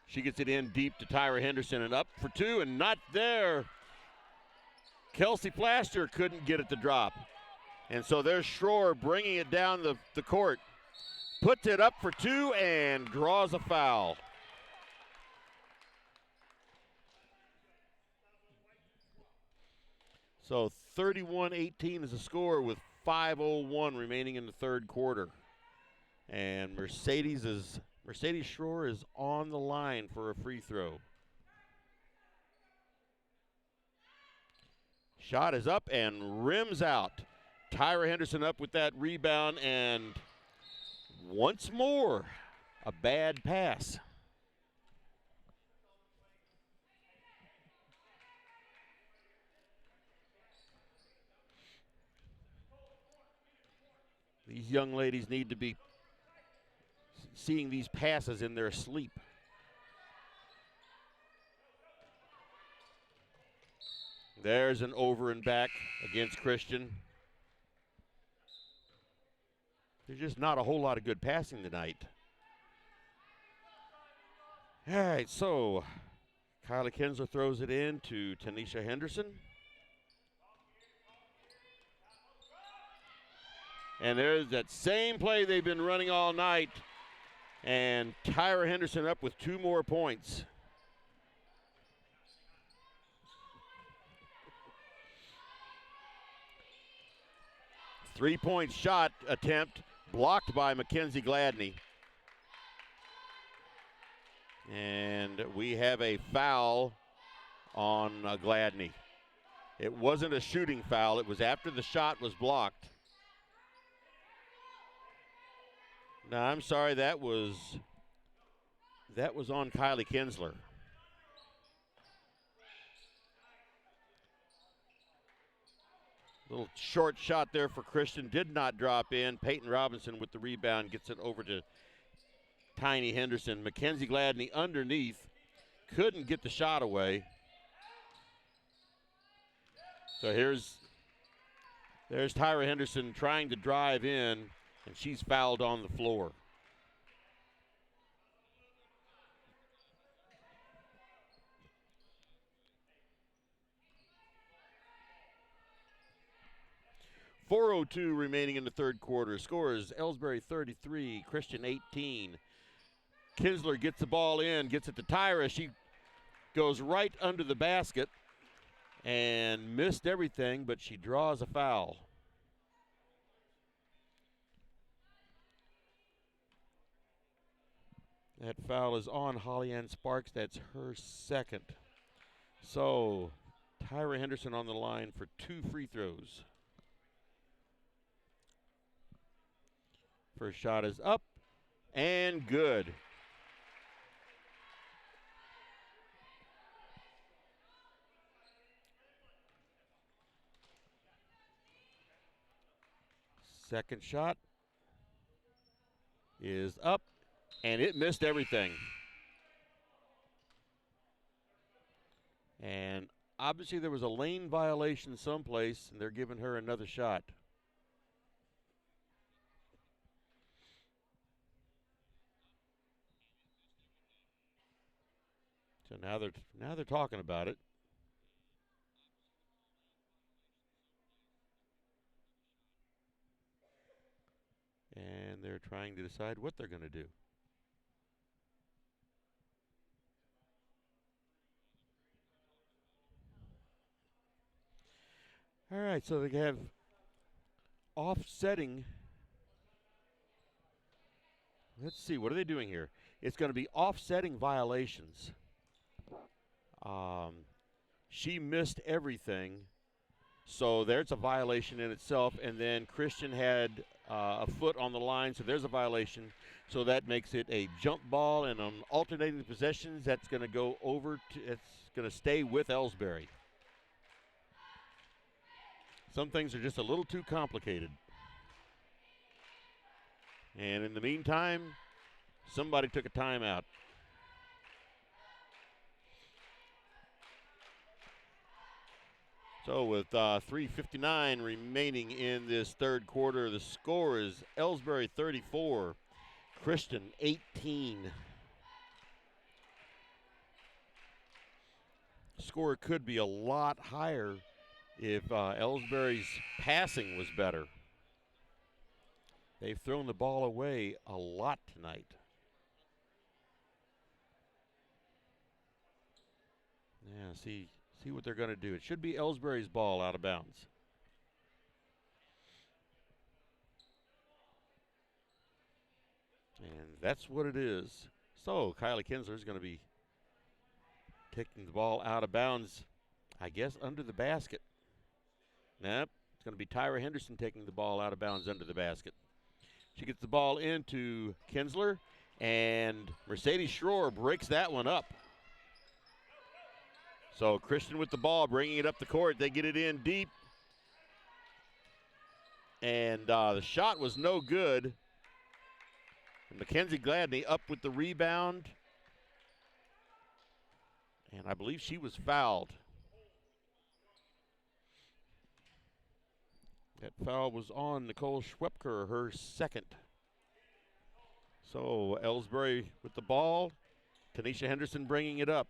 She gets it in deep to Tyra Henderson and up for two and not there. Kelsey Flaster couldn't get it to drop. And so there's Shore bringing it down the court. Puts it up for two and draws a foul. So 31-18 is the score with 5:01 remaining in the third quarter. And Mercedes Shore is on the line for a free throw. Shot is up and rims out. Tyra Henderson up with that rebound, and once more, a bad pass. These young ladies need to be seeing these passes in their sleep. There's an over and back against Christian. There's just not a whole lot of good passing tonight. All right, so Kylie Kinsler throws it in to Tanisha Henderson. And there's that same play they've been running all night. And Tyra Henderson up with 2 more points. Three-point shot attempt blocked by Mackenzie Gladney. And we have a foul on Gladney. It wasn't a shooting foul. It was after the shot was blocked. No, I'm sorry, that was on Kylie Kinsler. Little short shot there for Christian, did not drop in. Peyton Robinson with the rebound gets it over to Tiny Henderson. Mackenzie Gladney underneath, couldn't get the shot away. So there's Tyra Henderson trying to drive in, and she's fouled on the floor. .402 remaining in the third quarter. Scores Elsberry 33, Christian 18. Kinsler gets the ball in, gets it to Tyra. She goes right under the basket and missed everything, but she draws a foul. That foul is on Holly Ann Sparks. That's her second. So Tyra Henderson on the line for 2 free throws. First shot is up and good. Second shot is up, and it missed everything. And obviously there was a lane violation someplace, and they're giving her another shot. So now they're talking about it. And they're trying to decide what they're going to do. All right, so they have offsetting. Let's see, what are they doing here? It's going to be offsetting violations. She missed everything, so there's a violation in itself. And then Christian had a foot on the line, so there's a violation. So that makes it a jump ball, and on alternating possessions, that's going to go over to, it's going to stay with Elsberry. Some things are just a little too complicated. And in the meantime, somebody took a timeout. So with 3:59 remaining in this third quarter, the score is Elsberry 34, Christian 18. Score could be a lot higher if Elsberry's passing was better. They've thrown the ball away a lot tonight. Yeah, see what they're going to do. It should be Elsberry's ball out of bounds. And that's what it is. So Kylie Kinsler is going to be taking the ball out of bounds, I guess, under the basket. Nope, it's going to be Tyra Henderson taking the ball out of bounds under the basket. She gets the ball into Kinsler, and Mercedes Schroer breaks that one up. So Christian with the ball, bringing it up the court. They get it in deep. And the shot was no good. And Mackenzie Gladney up with the rebound. And I believe she was fouled. That foul was on Nicole Schwepker, her second. So Elsberry with the ball. Tanisha Henderson bringing it up.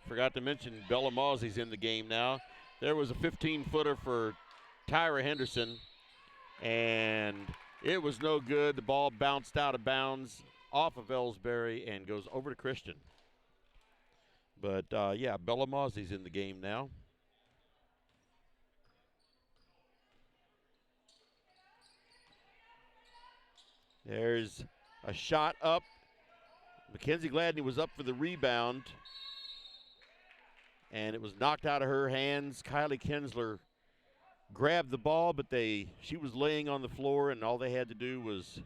Forgot to mention Bella Mausy's in the game now. There was a 15-footer for Tyra Henderson, and it was no good. The ball bounced out of bounds off of Elsberry and goes over to Christian. But, yeah, Bella Mausy's in the game now. There's a shot up. Mackenzie Gladney was up for the rebound, and it was knocked out of her hands. Kylie Kinsler grabbed the ball, but she was laying on the floor, and all they had to do was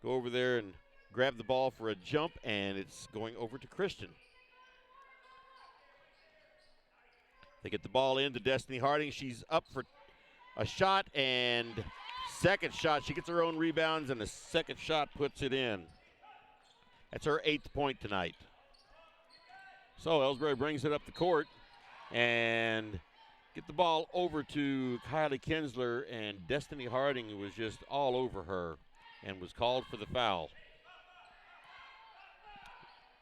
go over there and grab the ball for a jump, and it's going over to Christian. They get the ball into Destiny Harding. She's up for a shot, and second shot. She gets her own rebounds, and the second shot puts it in. That's her 8th point tonight. So Elsberry brings it up the court and get the ball over to Kylie Kinsler, and Destiny Harding was just all over her and was called for the foul.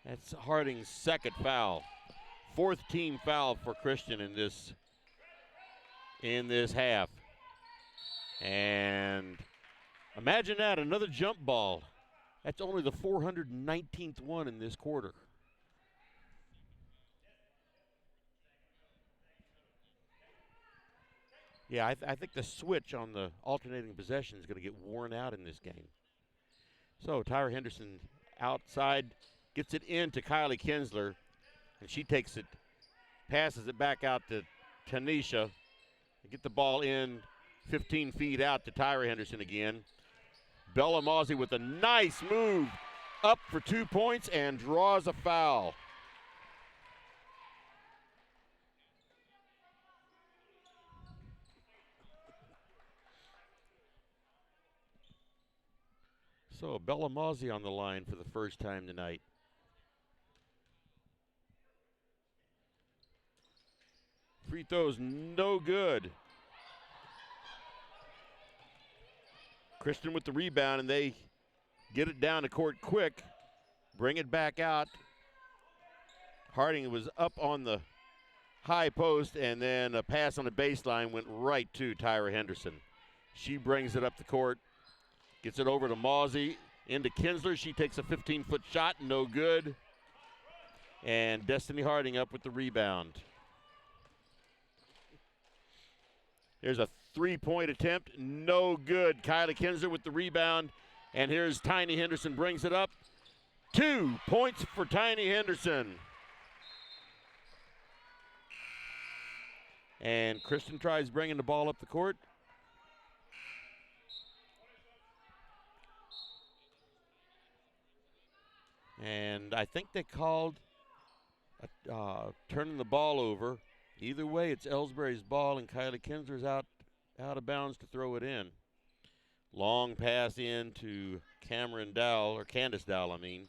That's Harding's second foul. 4th team foul for Christian in this half. And imagine that, another jump ball. That's only the 419th one in this quarter. Yeah, I think the switch on the alternating possession is going to get worn out in this game. So Tyra Henderson outside, gets it into Kylie Kinsler, and she takes it, passes it back out to Tanisha. Get the ball in 15 feet out to Tyra Henderson again. Bella Mozzie with a nice move up for 2 points and draws a foul. So Bella Mozzie on the line for the first time tonight. Free throws no good. Christian with the rebound, and they get it down the court quick, bring it back out. Harding was up on the high post, and then a pass on the baseline went right to Tyra Henderson. She brings it up the court, gets it over to Mozzie, into Kinsler. She takes a 15-foot shot, no good. And Destiny Harding up with the rebound. Here's a three-point attempt, no good. Kylie Kinsler with the rebound, and here's Tiny Henderson brings it up. 2 points for Tiny Henderson. And Christian tries bringing the ball up the court. And I think they called turning the ball over. Either way, it's Elsberry's ball, and Kylie Kinsler's out of bounds to throw it in. Long pass in to Cameron Dowell, or Candace Dowell, I mean.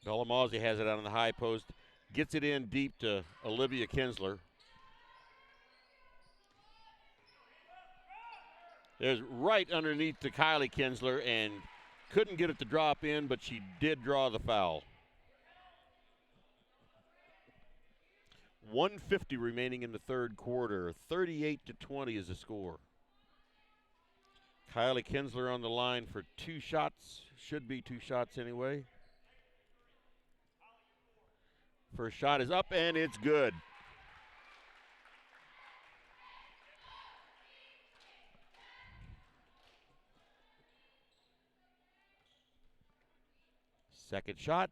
Bella Mozzie has it out on the high post. Gets it in deep to Olivia Kinsler. There's right underneath to Kylie Kinsler, and couldn't get it to drop in, but she did draw the foul. 1:50 remaining in the third quarter. 38-20 is the score. Kylie Kinsler on the line for 2 shots. Should be 2 shots anyway. First shot is up, and it's good. Second shot.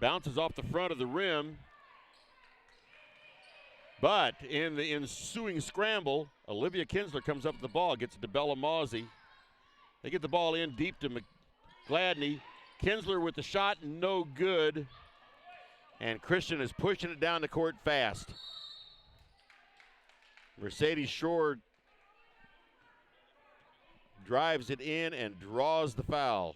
Bounces off the front of the rim. But in the ensuing scramble, Olivia Kinsler comes up with the ball, gets it to Bella Mozzie. They get the ball in deep to McGladney. Kinsler with the shot, no good. And Christian is pushing it down the court fast. Mercedes Shore drives it in and draws the foul.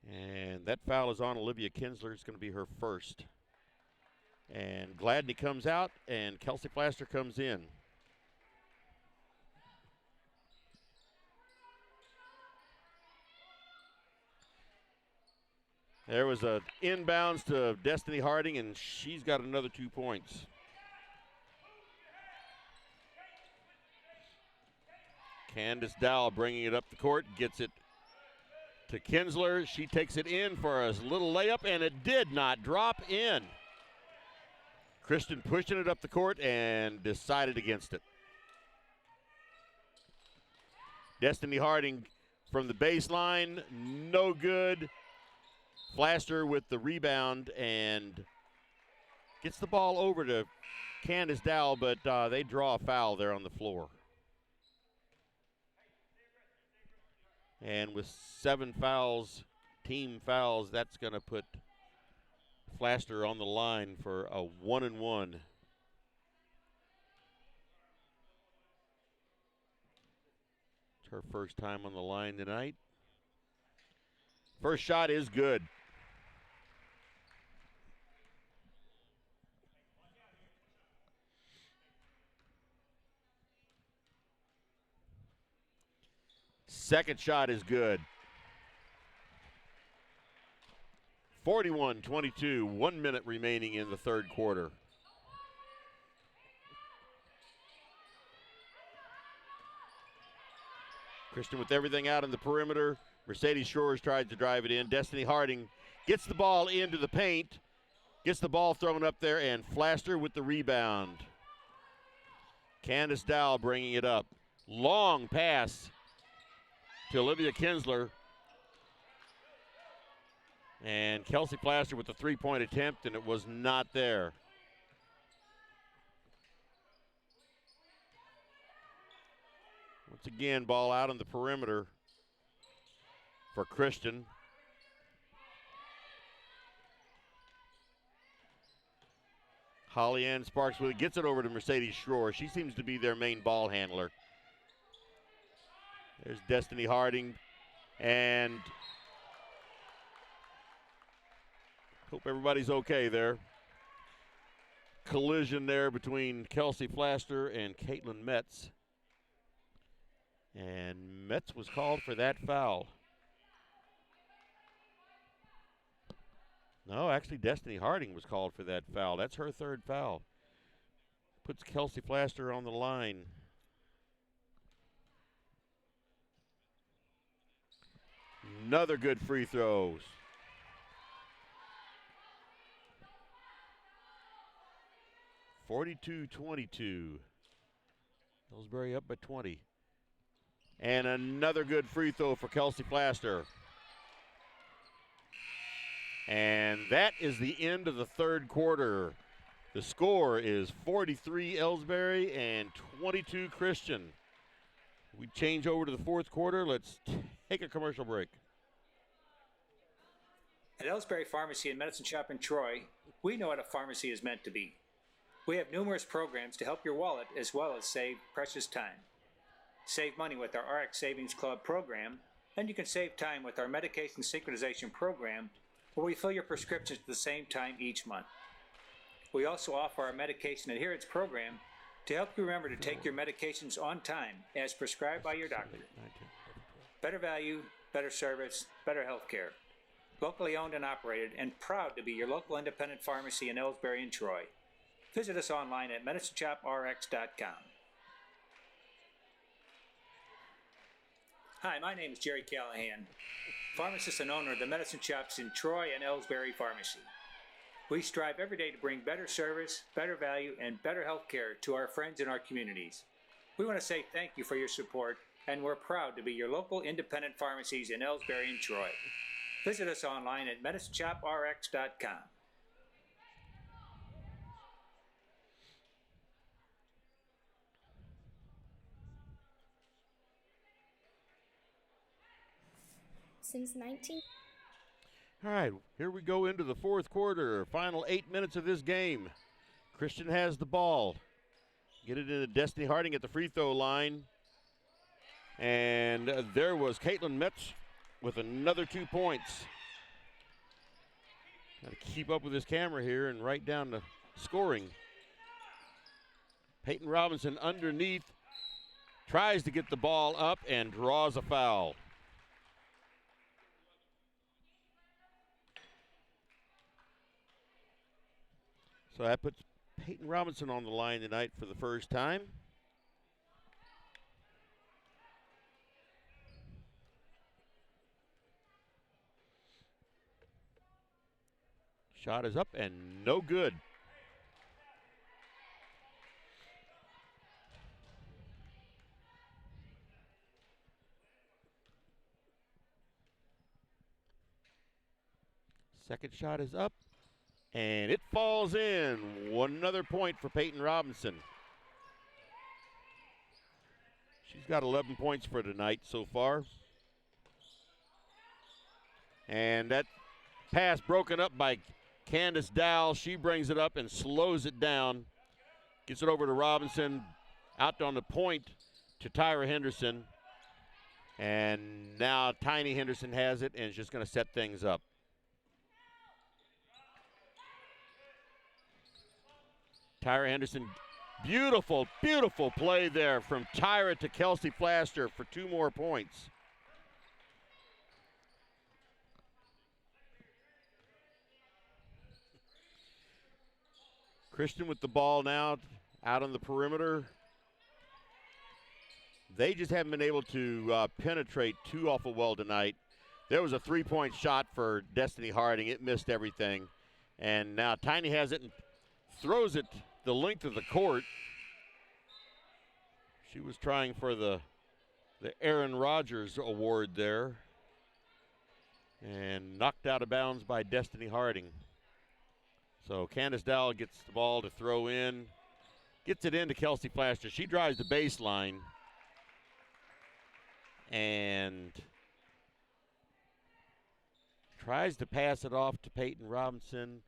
And that foul is on Olivia Kinsler. It's going to be her first. And Gladney comes out, and Kelsey Flaster comes in. There was a inbounds to Destiny Harding, and she's got another 2 points. Candace Dowell bringing it up the court, gets it to Kinsler. She takes it in for a little layup, and it did not drop in. Christian pushing it up the court and decided against it. Destiny Harding from the baseline, no good. Flaster with the rebound and gets the ball over to Candace Dowell, but they draw a foul there on the floor. And with 7 fouls, team fouls, that's going to put Flaster on the line for a 1-and-1. It's her first time on the line tonight. First shot is good. Second shot is good. 41-22, 1 minute remaining in the third quarter. Christian with everything out in the perimeter. Mercedes Shores tries to drive it in. Destiny Harding gets the ball into the paint, gets the ball thrown up there, and Flaster with the rebound. Candace Dowell bringing it up. Long pass to Olivia Kinsler. And Kelsey Plaster with the three-point attempt, and it was not there. Once again, ball out on the perimeter for Christian. Holly Ann Sparks gets it over to Mercedes Schroer. She seems to be their main ball handler. There's Destiny Harding, and hope everybody's okay there. Collision there between Kelsey Plaster and Caitlin Metz. And Metz was called for that foul. No, actually Destiny Harding was called for that foul. That's her third foul. Puts Kelsey Plaster on the line. Another good free throws. (42-22). Elsberry up by 20. And another good free throw for Kelsey Plaster. And that is the end of the third quarter. The score is 43 Elsberry and 22 Christian. We change over to the fourth quarter. Let's take a commercial break. At Elsberry Pharmacy and Medicine Shop in Troy, we know what a pharmacy is meant to be. We have numerous programs to help your wallet as well as save precious time. Save money with our RX Savings Club program, and you can save time with our medication synchronization program, where we fill your prescriptions at the same time each month. We also offer our medication adherence program to help you remember to take your medications on time as prescribed by your doctor. Better value, better service, better health care. Locally owned and operated, and proud to be your local independent pharmacy in Elsberry and Troy. Visit us online at medicineshoprx.com. Hi, my name is Jerry Callahan, pharmacist and owner of the medicine shops in Troy and Elsberry Pharmacy. We strive every day to bring better service, better value, and better health care to our friends in our communities. We want to say thank you for your support, and we're proud to be your local independent pharmacies in Elsberry and Troy. Visit us online at medicineshoprx.com. Since 19... All right, here we go into the fourth quarter. Final 8 minutes of this game. Christian has the ball. Get it into Destiny Harding at the free throw line. And there was Caitlin Metz with another 2 points. Got to keep up with this camera here and write down the scoring. Peyton Robinson underneath, tries to get the ball up and draws a foul. So that puts Peyton Robinson on the line tonight for the first time. Shot is up and no good. Second shot is up, and it falls in. Another point for Peyton Robinson. She's got 11 points for tonight so far. And that pass broken up by Candace Dowell. She brings it up and slows it down. Gets it over to Robinson. Out on the point to Tyra Henderson. And now Tiny Henderson has it and is just going to set things up. Tyra Henderson, beautiful, beautiful play there from Tyra to Kelsey Plaster for 2 more points. Christian with the ball now out on the perimeter. They just haven't been able to penetrate too awful well tonight. There was a 3-point shot for Destiny Harding. It missed everything. And now Tiny has it and throws it the length of the court. She was trying for the Aaron Rodgers award there and knocked out of bounds by Destiny Harding. So Candace Dowell gets the ball to throw in, gets it into Kelsey Flaster. She drives the baseline and tries to pass it off to Peyton Robinson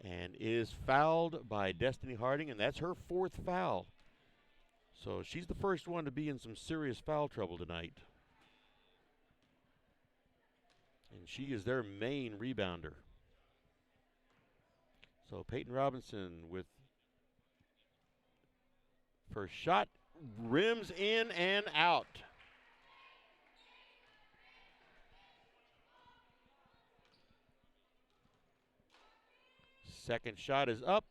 and is fouled by Destiny Harding, and that's her fourth foul. So she's the first one to be in some serious foul trouble tonight. And she is their main rebounder. So Peyton Robinson with first shot, rims in and out. Second shot is up,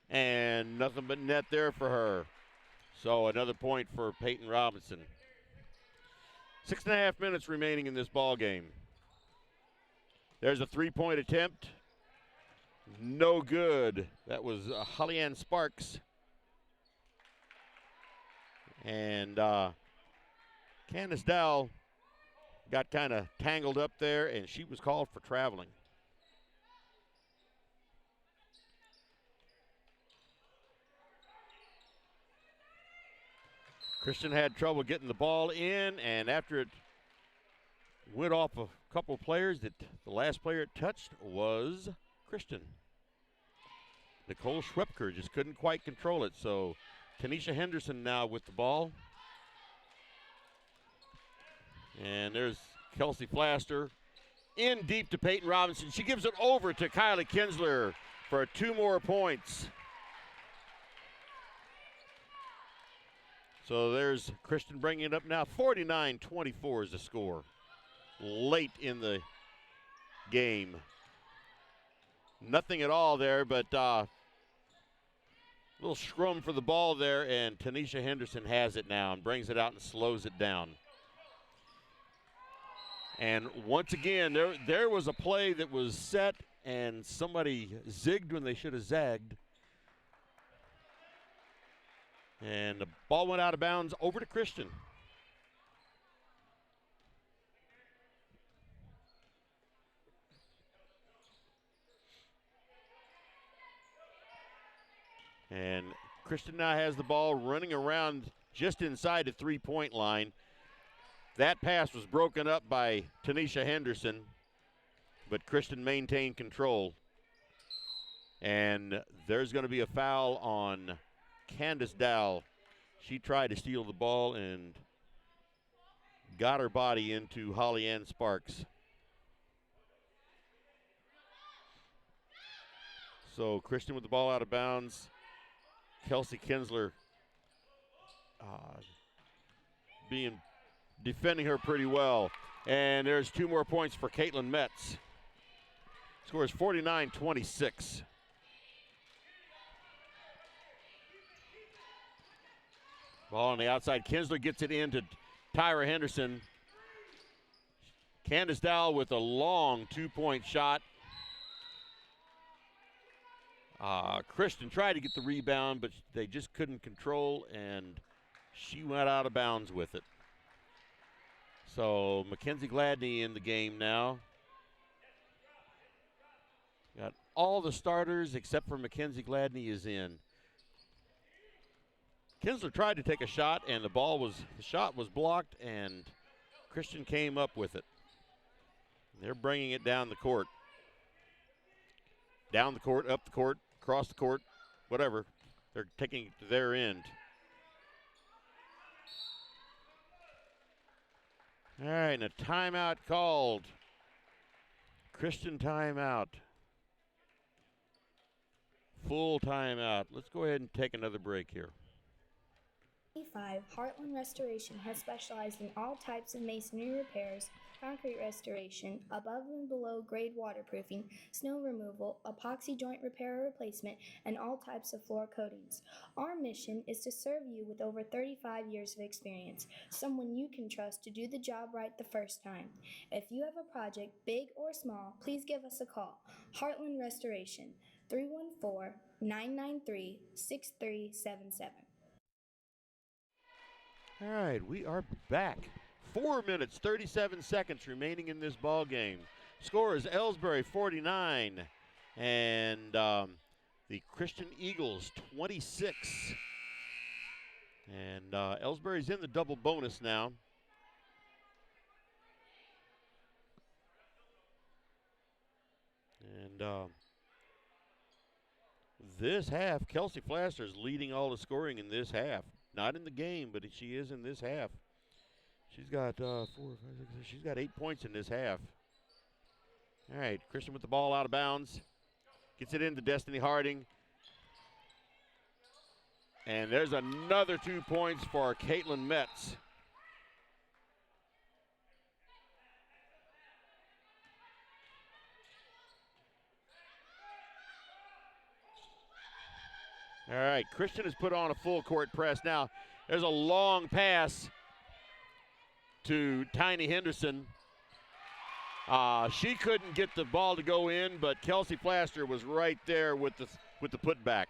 and nothing but net there for her. So another point for Peyton Robinson. 6.5 minutes remaining in this ball game. There's a three-point attempt. No good. That was Holly-Ann Sparks. And Candace Dowell got kind of tangled up there, and she was called for traveling. Christian had trouble getting the ball in, and after it went off a couple players, the last player it touched was Christian. Nicole Schwepker just couldn't quite control it, so Tanisha Henderson now with the ball. And there's Kelsey Flaster in deep to Peyton Robinson. She gives it over to Kylie Kinsler for 2 more points. So there's Christian bringing it up now. 49-24 is the score late in the game. Nothing at all there, but little scrum for the ball there, and Tanisha Henderson has it now and brings it out and slows it down. And once again, there was a play that was set, and somebody zigged when they should have zagged. And the ball went out of bounds over to Christian. And Christian now has the ball running around just inside the three-point line. That pass was broken up by Tanisha Henderson, but Christian maintained control. And there's going to be a foul on Candace Dowell. She tried to steal the ball and got her body into Holly-Ann Sparks. So Christian with the ball out of bounds. Kelsey Kinsler defending her pretty well. And there's 2 more points for Caitlin Metz. Score is 49-26. Ball on the outside. Kinsler gets it into Tyra Henderson. Candace Dowell with a long 2-point shot. Christian tried to get the rebound, but they just couldn't control, and she went out of bounds with it. So Mackenzie Gladney in the game now. Got all the starters except for Mackenzie Gladney is in. Kinsler tried to take a shot, and the shot was blocked, and Christian came up with it. They're bringing it down the court. Down the court, up the court, across the court, whatever. They're taking it to their end. All right, and a timeout called. Christian timeout. Full timeout. Let's go ahead and take another break here. 25, Heartland Restoration has specialized in all types of masonry repairs, concrete restoration, above and below grade waterproofing, snow removal, epoxy joint repair or replacement, and all types of floor coatings. Our mission is to serve you with over 35 years of experience, someone you can trust to do the job right the first time. If you have a project, big or small, please give us a call. Heartland Restoration, 314-993-6377. All right, we are back. 4 minutes, 37 seconds remaining in this ball game. Score is Elsberry 49 and the Christian Eagles 26. And Elsberry's in the double bonus now. And this half, Kelsey Flaster is leading all the scoring in this half. Not in the game, but she is in this half. She's got 4, 5, 6, she's got 8 points in this half. All right, Christian with the ball out of bounds. Gets it into Destiny Harding. And there's another 2 points for Caitlin Metz. All right, Christian has put on a full court press. Now, there's a long pass to Tiny Henderson. She couldn't get the ball to go in, but Kelsey Flaster was right there with the putback.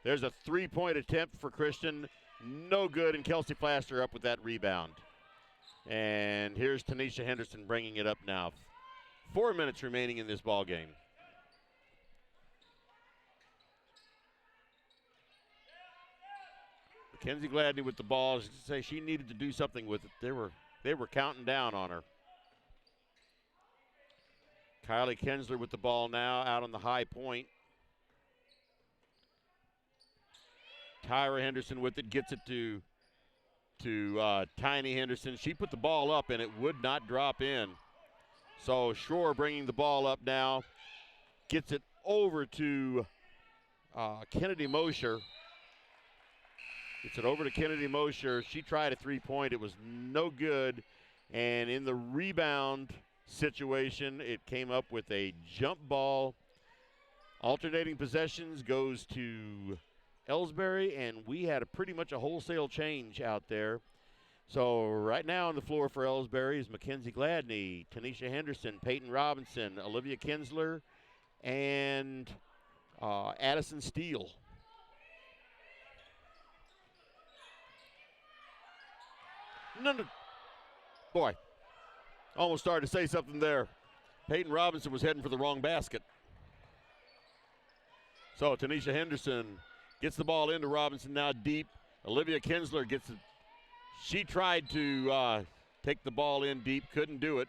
There's a 3-point attempt for Christian. No good, and Kelsey Flaster up with that rebound. And here's Tanisha Henderson bringing it up now. 4 minutes remaining in this ball game. Mackenzie Gladney with the ball. Say she needed to do something with it. They were counting down on her. Kylie Kensler with the ball now out on the high point. Tyra Henderson with it, gets it to Tiny Henderson. She put the ball up and it would not drop in. So Shore bringing the ball up now. Gets it over to Kennedy Mosher. Gets it over to Kennedy Mosher. She tried a 3-point. It was no good. And in the rebound situation, it came up with a jump ball. Alternating possessions goes to Elsberry, and we had pretty much a wholesale change out there. So right now on the floor for Elsberry is Mackenzie Gladney, Tanisha Henderson, Peyton Robinson, Olivia Kinsler, and Addison Steele. No, boy, almost started to say something there. Peyton Robinson was heading for the wrong basket. So Tanisha Henderson gets the ball into Robinson now deep. Olivia Kinsler gets it. She tried to take the ball in deep, couldn't do it.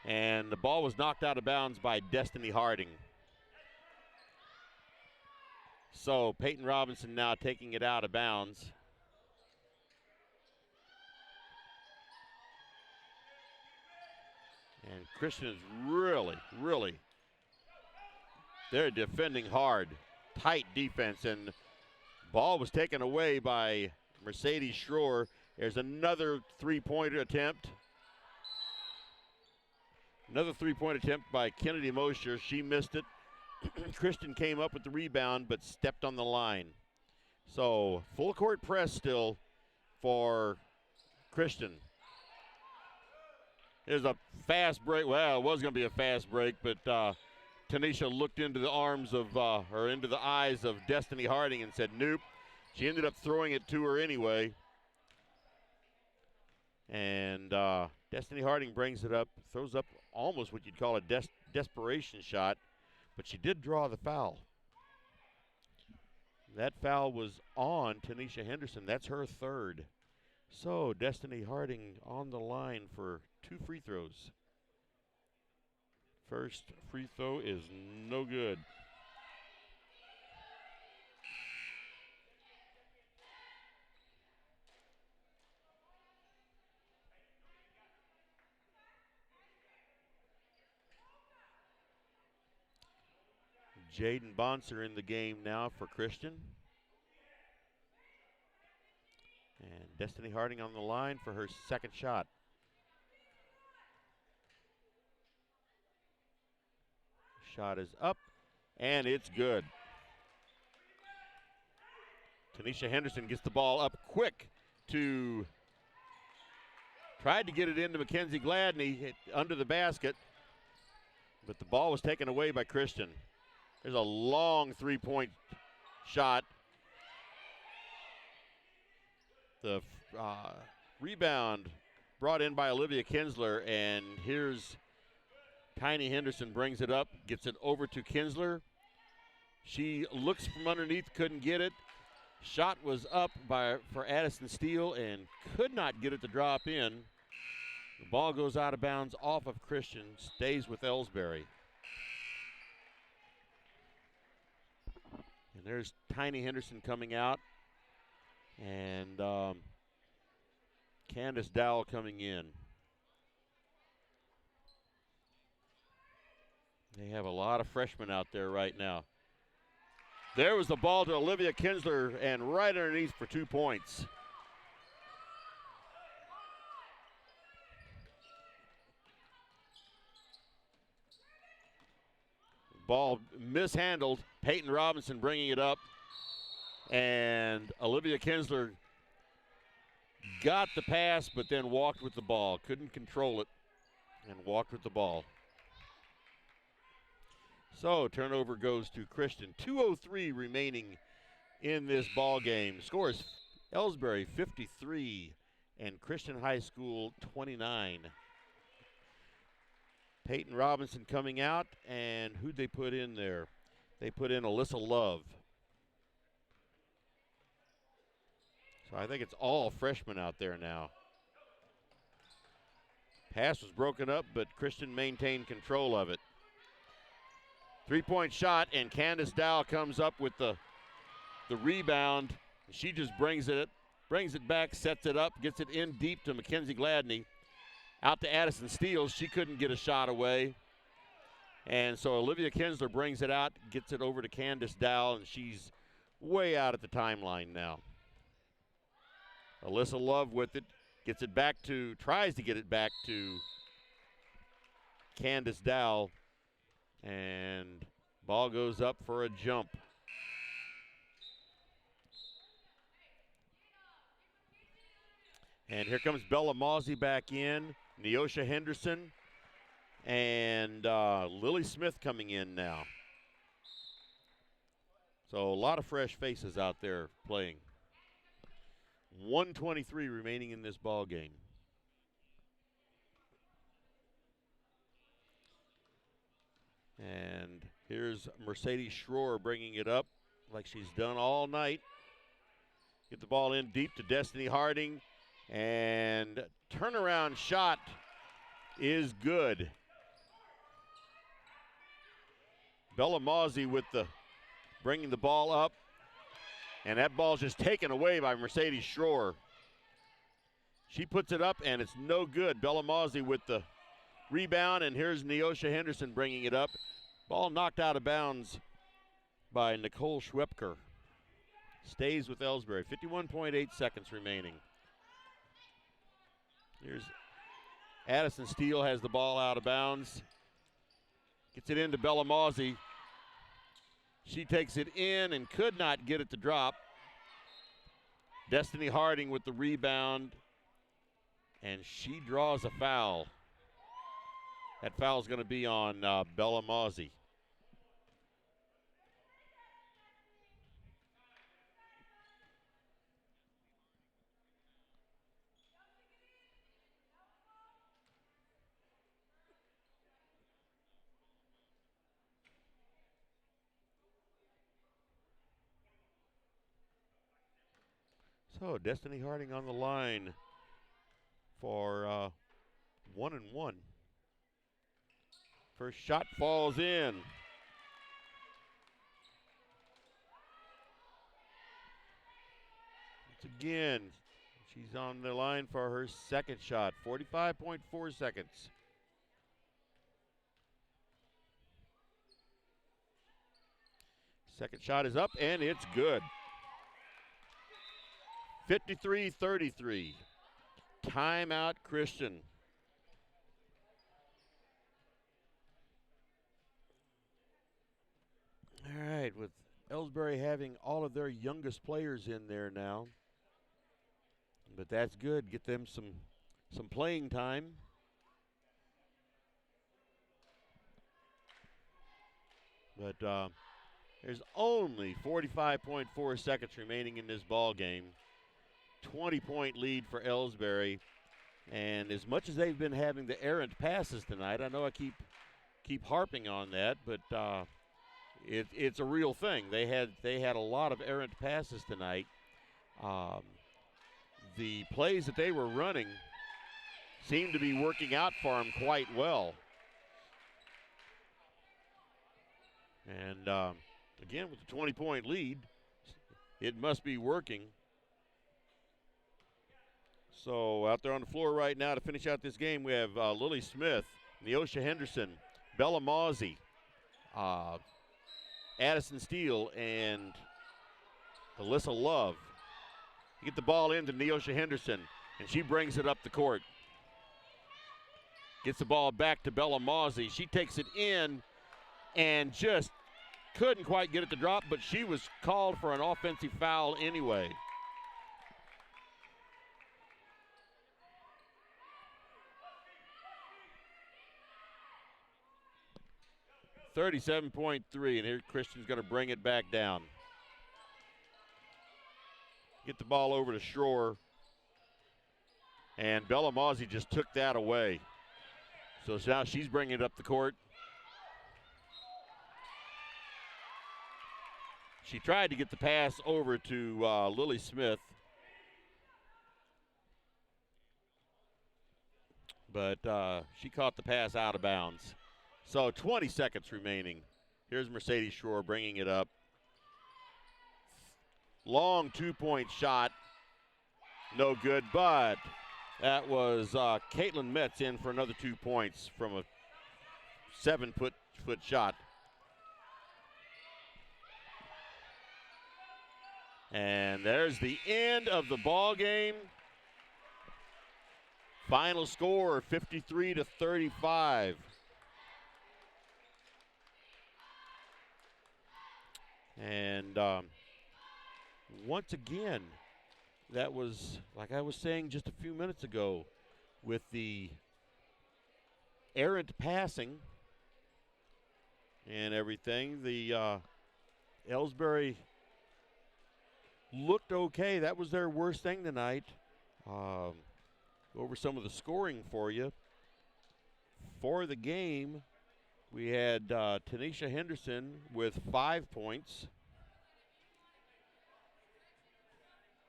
And the ball was knocked out of bounds by Destiny Harding. So Peyton Robinson now taking it out of bounds. And Christian is really, they're defending hard. Tight defense, and ball was taken away by Mercedes Schroer. There's another 3-point attempt. Another 3-point attempt by Kennedy Mosher. She missed it. Christian came up with the rebound, but stepped on the line. So full court press still for Christian. There's a fast break. Well, it was going to be a fast break, but Tanisha looked into the arms of, or into the eyes of Destiny Harding and said, nope. She ended up throwing it to her anyway. And Destiny Harding brings it up, throws up almost what you'd call a desperation shot, but she did draw the foul. That foul was on Tanisha Henderson. That's her third. So Destiny Harding on the line for 2 free throws. First free throw is no good. Jaden Bonser in the game now for Christian. And Destiny Harding on the line for her second shot. Shot is up, and it's good. Tanisha Henderson gets the ball up quick to, tried to get it into Mackenzie Gladney under the basket, but the ball was taken away by Christian. There's a long 3-point shot. The rebound brought in by Olivia Kinsler, and here's Tiny Henderson brings it up, gets it over to Kinsler. She looks from underneath, couldn't get it. Shot was up for Addison Steele and could not get it to drop in. The ball goes out of bounds off of Christian, stays with Elsberry. And there's Tiny Henderson coming out. And Candace Dowell coming in. They have a lot of freshmen out there right now. There was the ball to Olivia Kinsler, and right underneath for 2 points. Ball mishandled. Peyton Robinson bringing it up. And Olivia Kinsler got the pass, but then walked with the ball. Couldn't control it and walked with the ball. So turnover goes to Christian. 2:03 remaining in this ball game. Scores Elsberry 53 and Christian High School 29. Peyton Robinson coming out, and who'd they put in there? They put in Alyssa Love. So I think it's all freshmen out there now. Pass was broken up, but Christian maintained control of it. 3-point shot, and Candace Dow comes up with the rebound. She just brings it back, sets it up, gets it in deep to Mackenzie Gladney. Out to Addison Steele. She couldn't get a shot away. And so Olivia Kinsler brings it out, gets it over to Candace Dow, and she's way out at the timeline now. Alyssa Love with it, tries to get it back to Candace Dow, and ball goes up for a jump. And here comes Bella Mawsey back in, Neosha Henderson, and Lily Smith coming in now. So a lot of fresh faces out there playing. 1:23 remaining in this ball game. And here's Mercedes Schroer bringing it up like she's done all night. Get the ball in deep to Destiny Harding, and turnaround shot is good. Bella Mawsey with bringing the ball up, and that ball's just taken away by Mercedes Schroer. She puts it up, and it's no good. Bella Mawsey with the rebound, and here's Neosha Henderson bringing it up. Ball knocked out of bounds by Nicole Schwepker. Stays with Elsberry. 51.8 seconds remaining. Here's Addison Steele has the ball out of bounds. Gets it into Bella Mawsey. She takes it in and could not get it to drop. Destiny Harding with the rebound, and she draws a foul. That foul is going to be on Bella Mawsey. So Destiny Harding on the line for 1-1. First shot falls in. Once again, she's on the line for her second shot. 45.4 seconds. Second shot is up, and it's good. 53-33. Timeout Christian. All right, with Elsberry having all of their youngest players in there now. But that's good. Get them some playing time. But There's only 45.4 seconds remaining in this ball game. 20-point lead for Elsberry. And as much as they've been having the errant passes tonight, I know I keep harping on that, but it's a real thing. They had a lot of errant passes tonight. The plays that they were running seemed to be working out for them quite well. And again, with the 20-point lead, it must be working. So out there on the floor right now to finish out this game, we have Lily Smith, Neosha Henderson, Bella Mawsey, Addison Steele, and Alyssa Love. You get the ball into Neosha Henderson, and she brings it up the court. Gets the ball back to Bella Mawsey. She takes it in and just couldn't quite get it to drop, but she was called for an offensive foul anyway. .3, and here Christian's going to bring it back down. Get the ball over to Schroer, and Bella Mawsey just took that away. So now she's bringing it up the court. She tried to get the pass over to Lily Smith, but she caught the pass out of bounds. So 20 seconds remaining. Here's Mercedes Schroer bringing it up. Long two-point shot. No good, but that was Caitlin Metz in for another 2 points from a 7-foot shot. And there's the end of the ball game. Final score 53-35. And once again, that was, like I was saying just a few minutes ago, with the errant passing and everything, the Elsberry looked okay. That was their worst thing tonight. Go over some of the scoring for you. For the game, we had Tanisha Henderson with 5 points.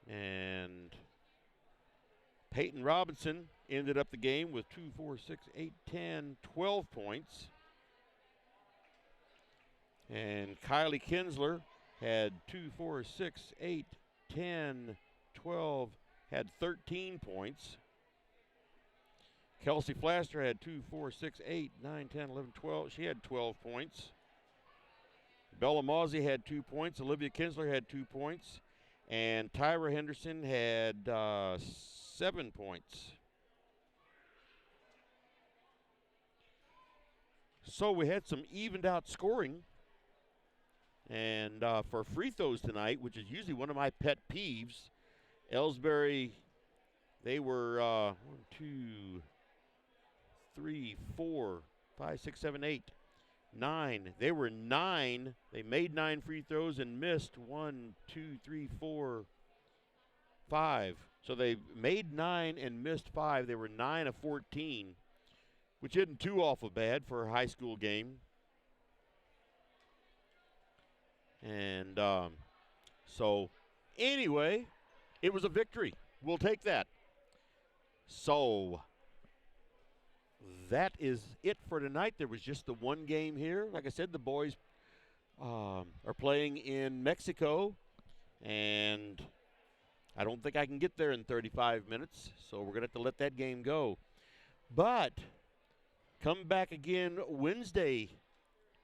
And Peyton Robinson ended up the game with 2, 4, 6, 8, 10, 12 points. And Kylie Kinsler had 2, 4, 6, 8, 10, 12, had 13 points. Kelsey Flaster had 2, 4, 6, 8, 9, 10, 11, 12. She had 12 points. Bella Mawsey had 2 points. Olivia Kinsler had 2 points. And Tyra Henderson had 7 points. So we had some evened out scoring. And for free throws tonight, which is usually one of my pet peeves, Elsberry, they were 1, 2, 3, 4, 5, 6, 7, 8, 9. They were 9. They made 9 free throws and missed 1, 2, 3, 4, 5. So they made 9 and missed 5. They were 9 of 14, which isn't too awful bad for a high school game. And so anyway, it was a victory. We'll take that. So that is it for tonight. There was just the one game here. Like I said, the boys are playing in Mexico, and I don't think I can get there in 35 minutes, so we're going to have to let that game go. But come back again Wednesday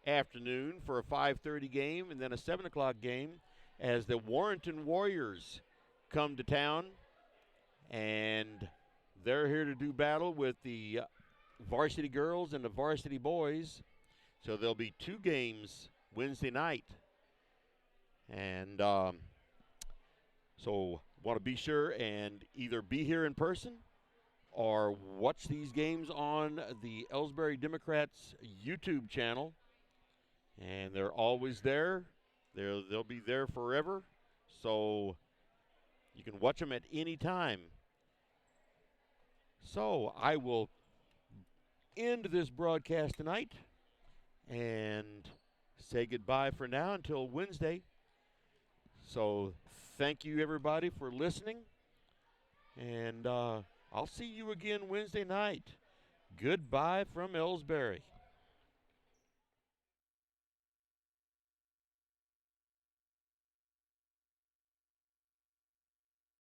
afternoon for a 5:30 game and then a 7 o'clock game as the Warrenton Warriors come to town, and they're here to do battle with the varsity girls and the varsity boys. So there'll be 2 games Wednesday night. And so want to be sure and either be here in person or watch these games on the Elsberry Democrats YouTube channel. And they're always there They'll be there forever, so you can watch them at any time. So I will end this broadcast tonight and say goodbye for now until Wednesday. So thank you, everybody, for listening, and I'll see you again Wednesday night. Goodbye from Elsberry.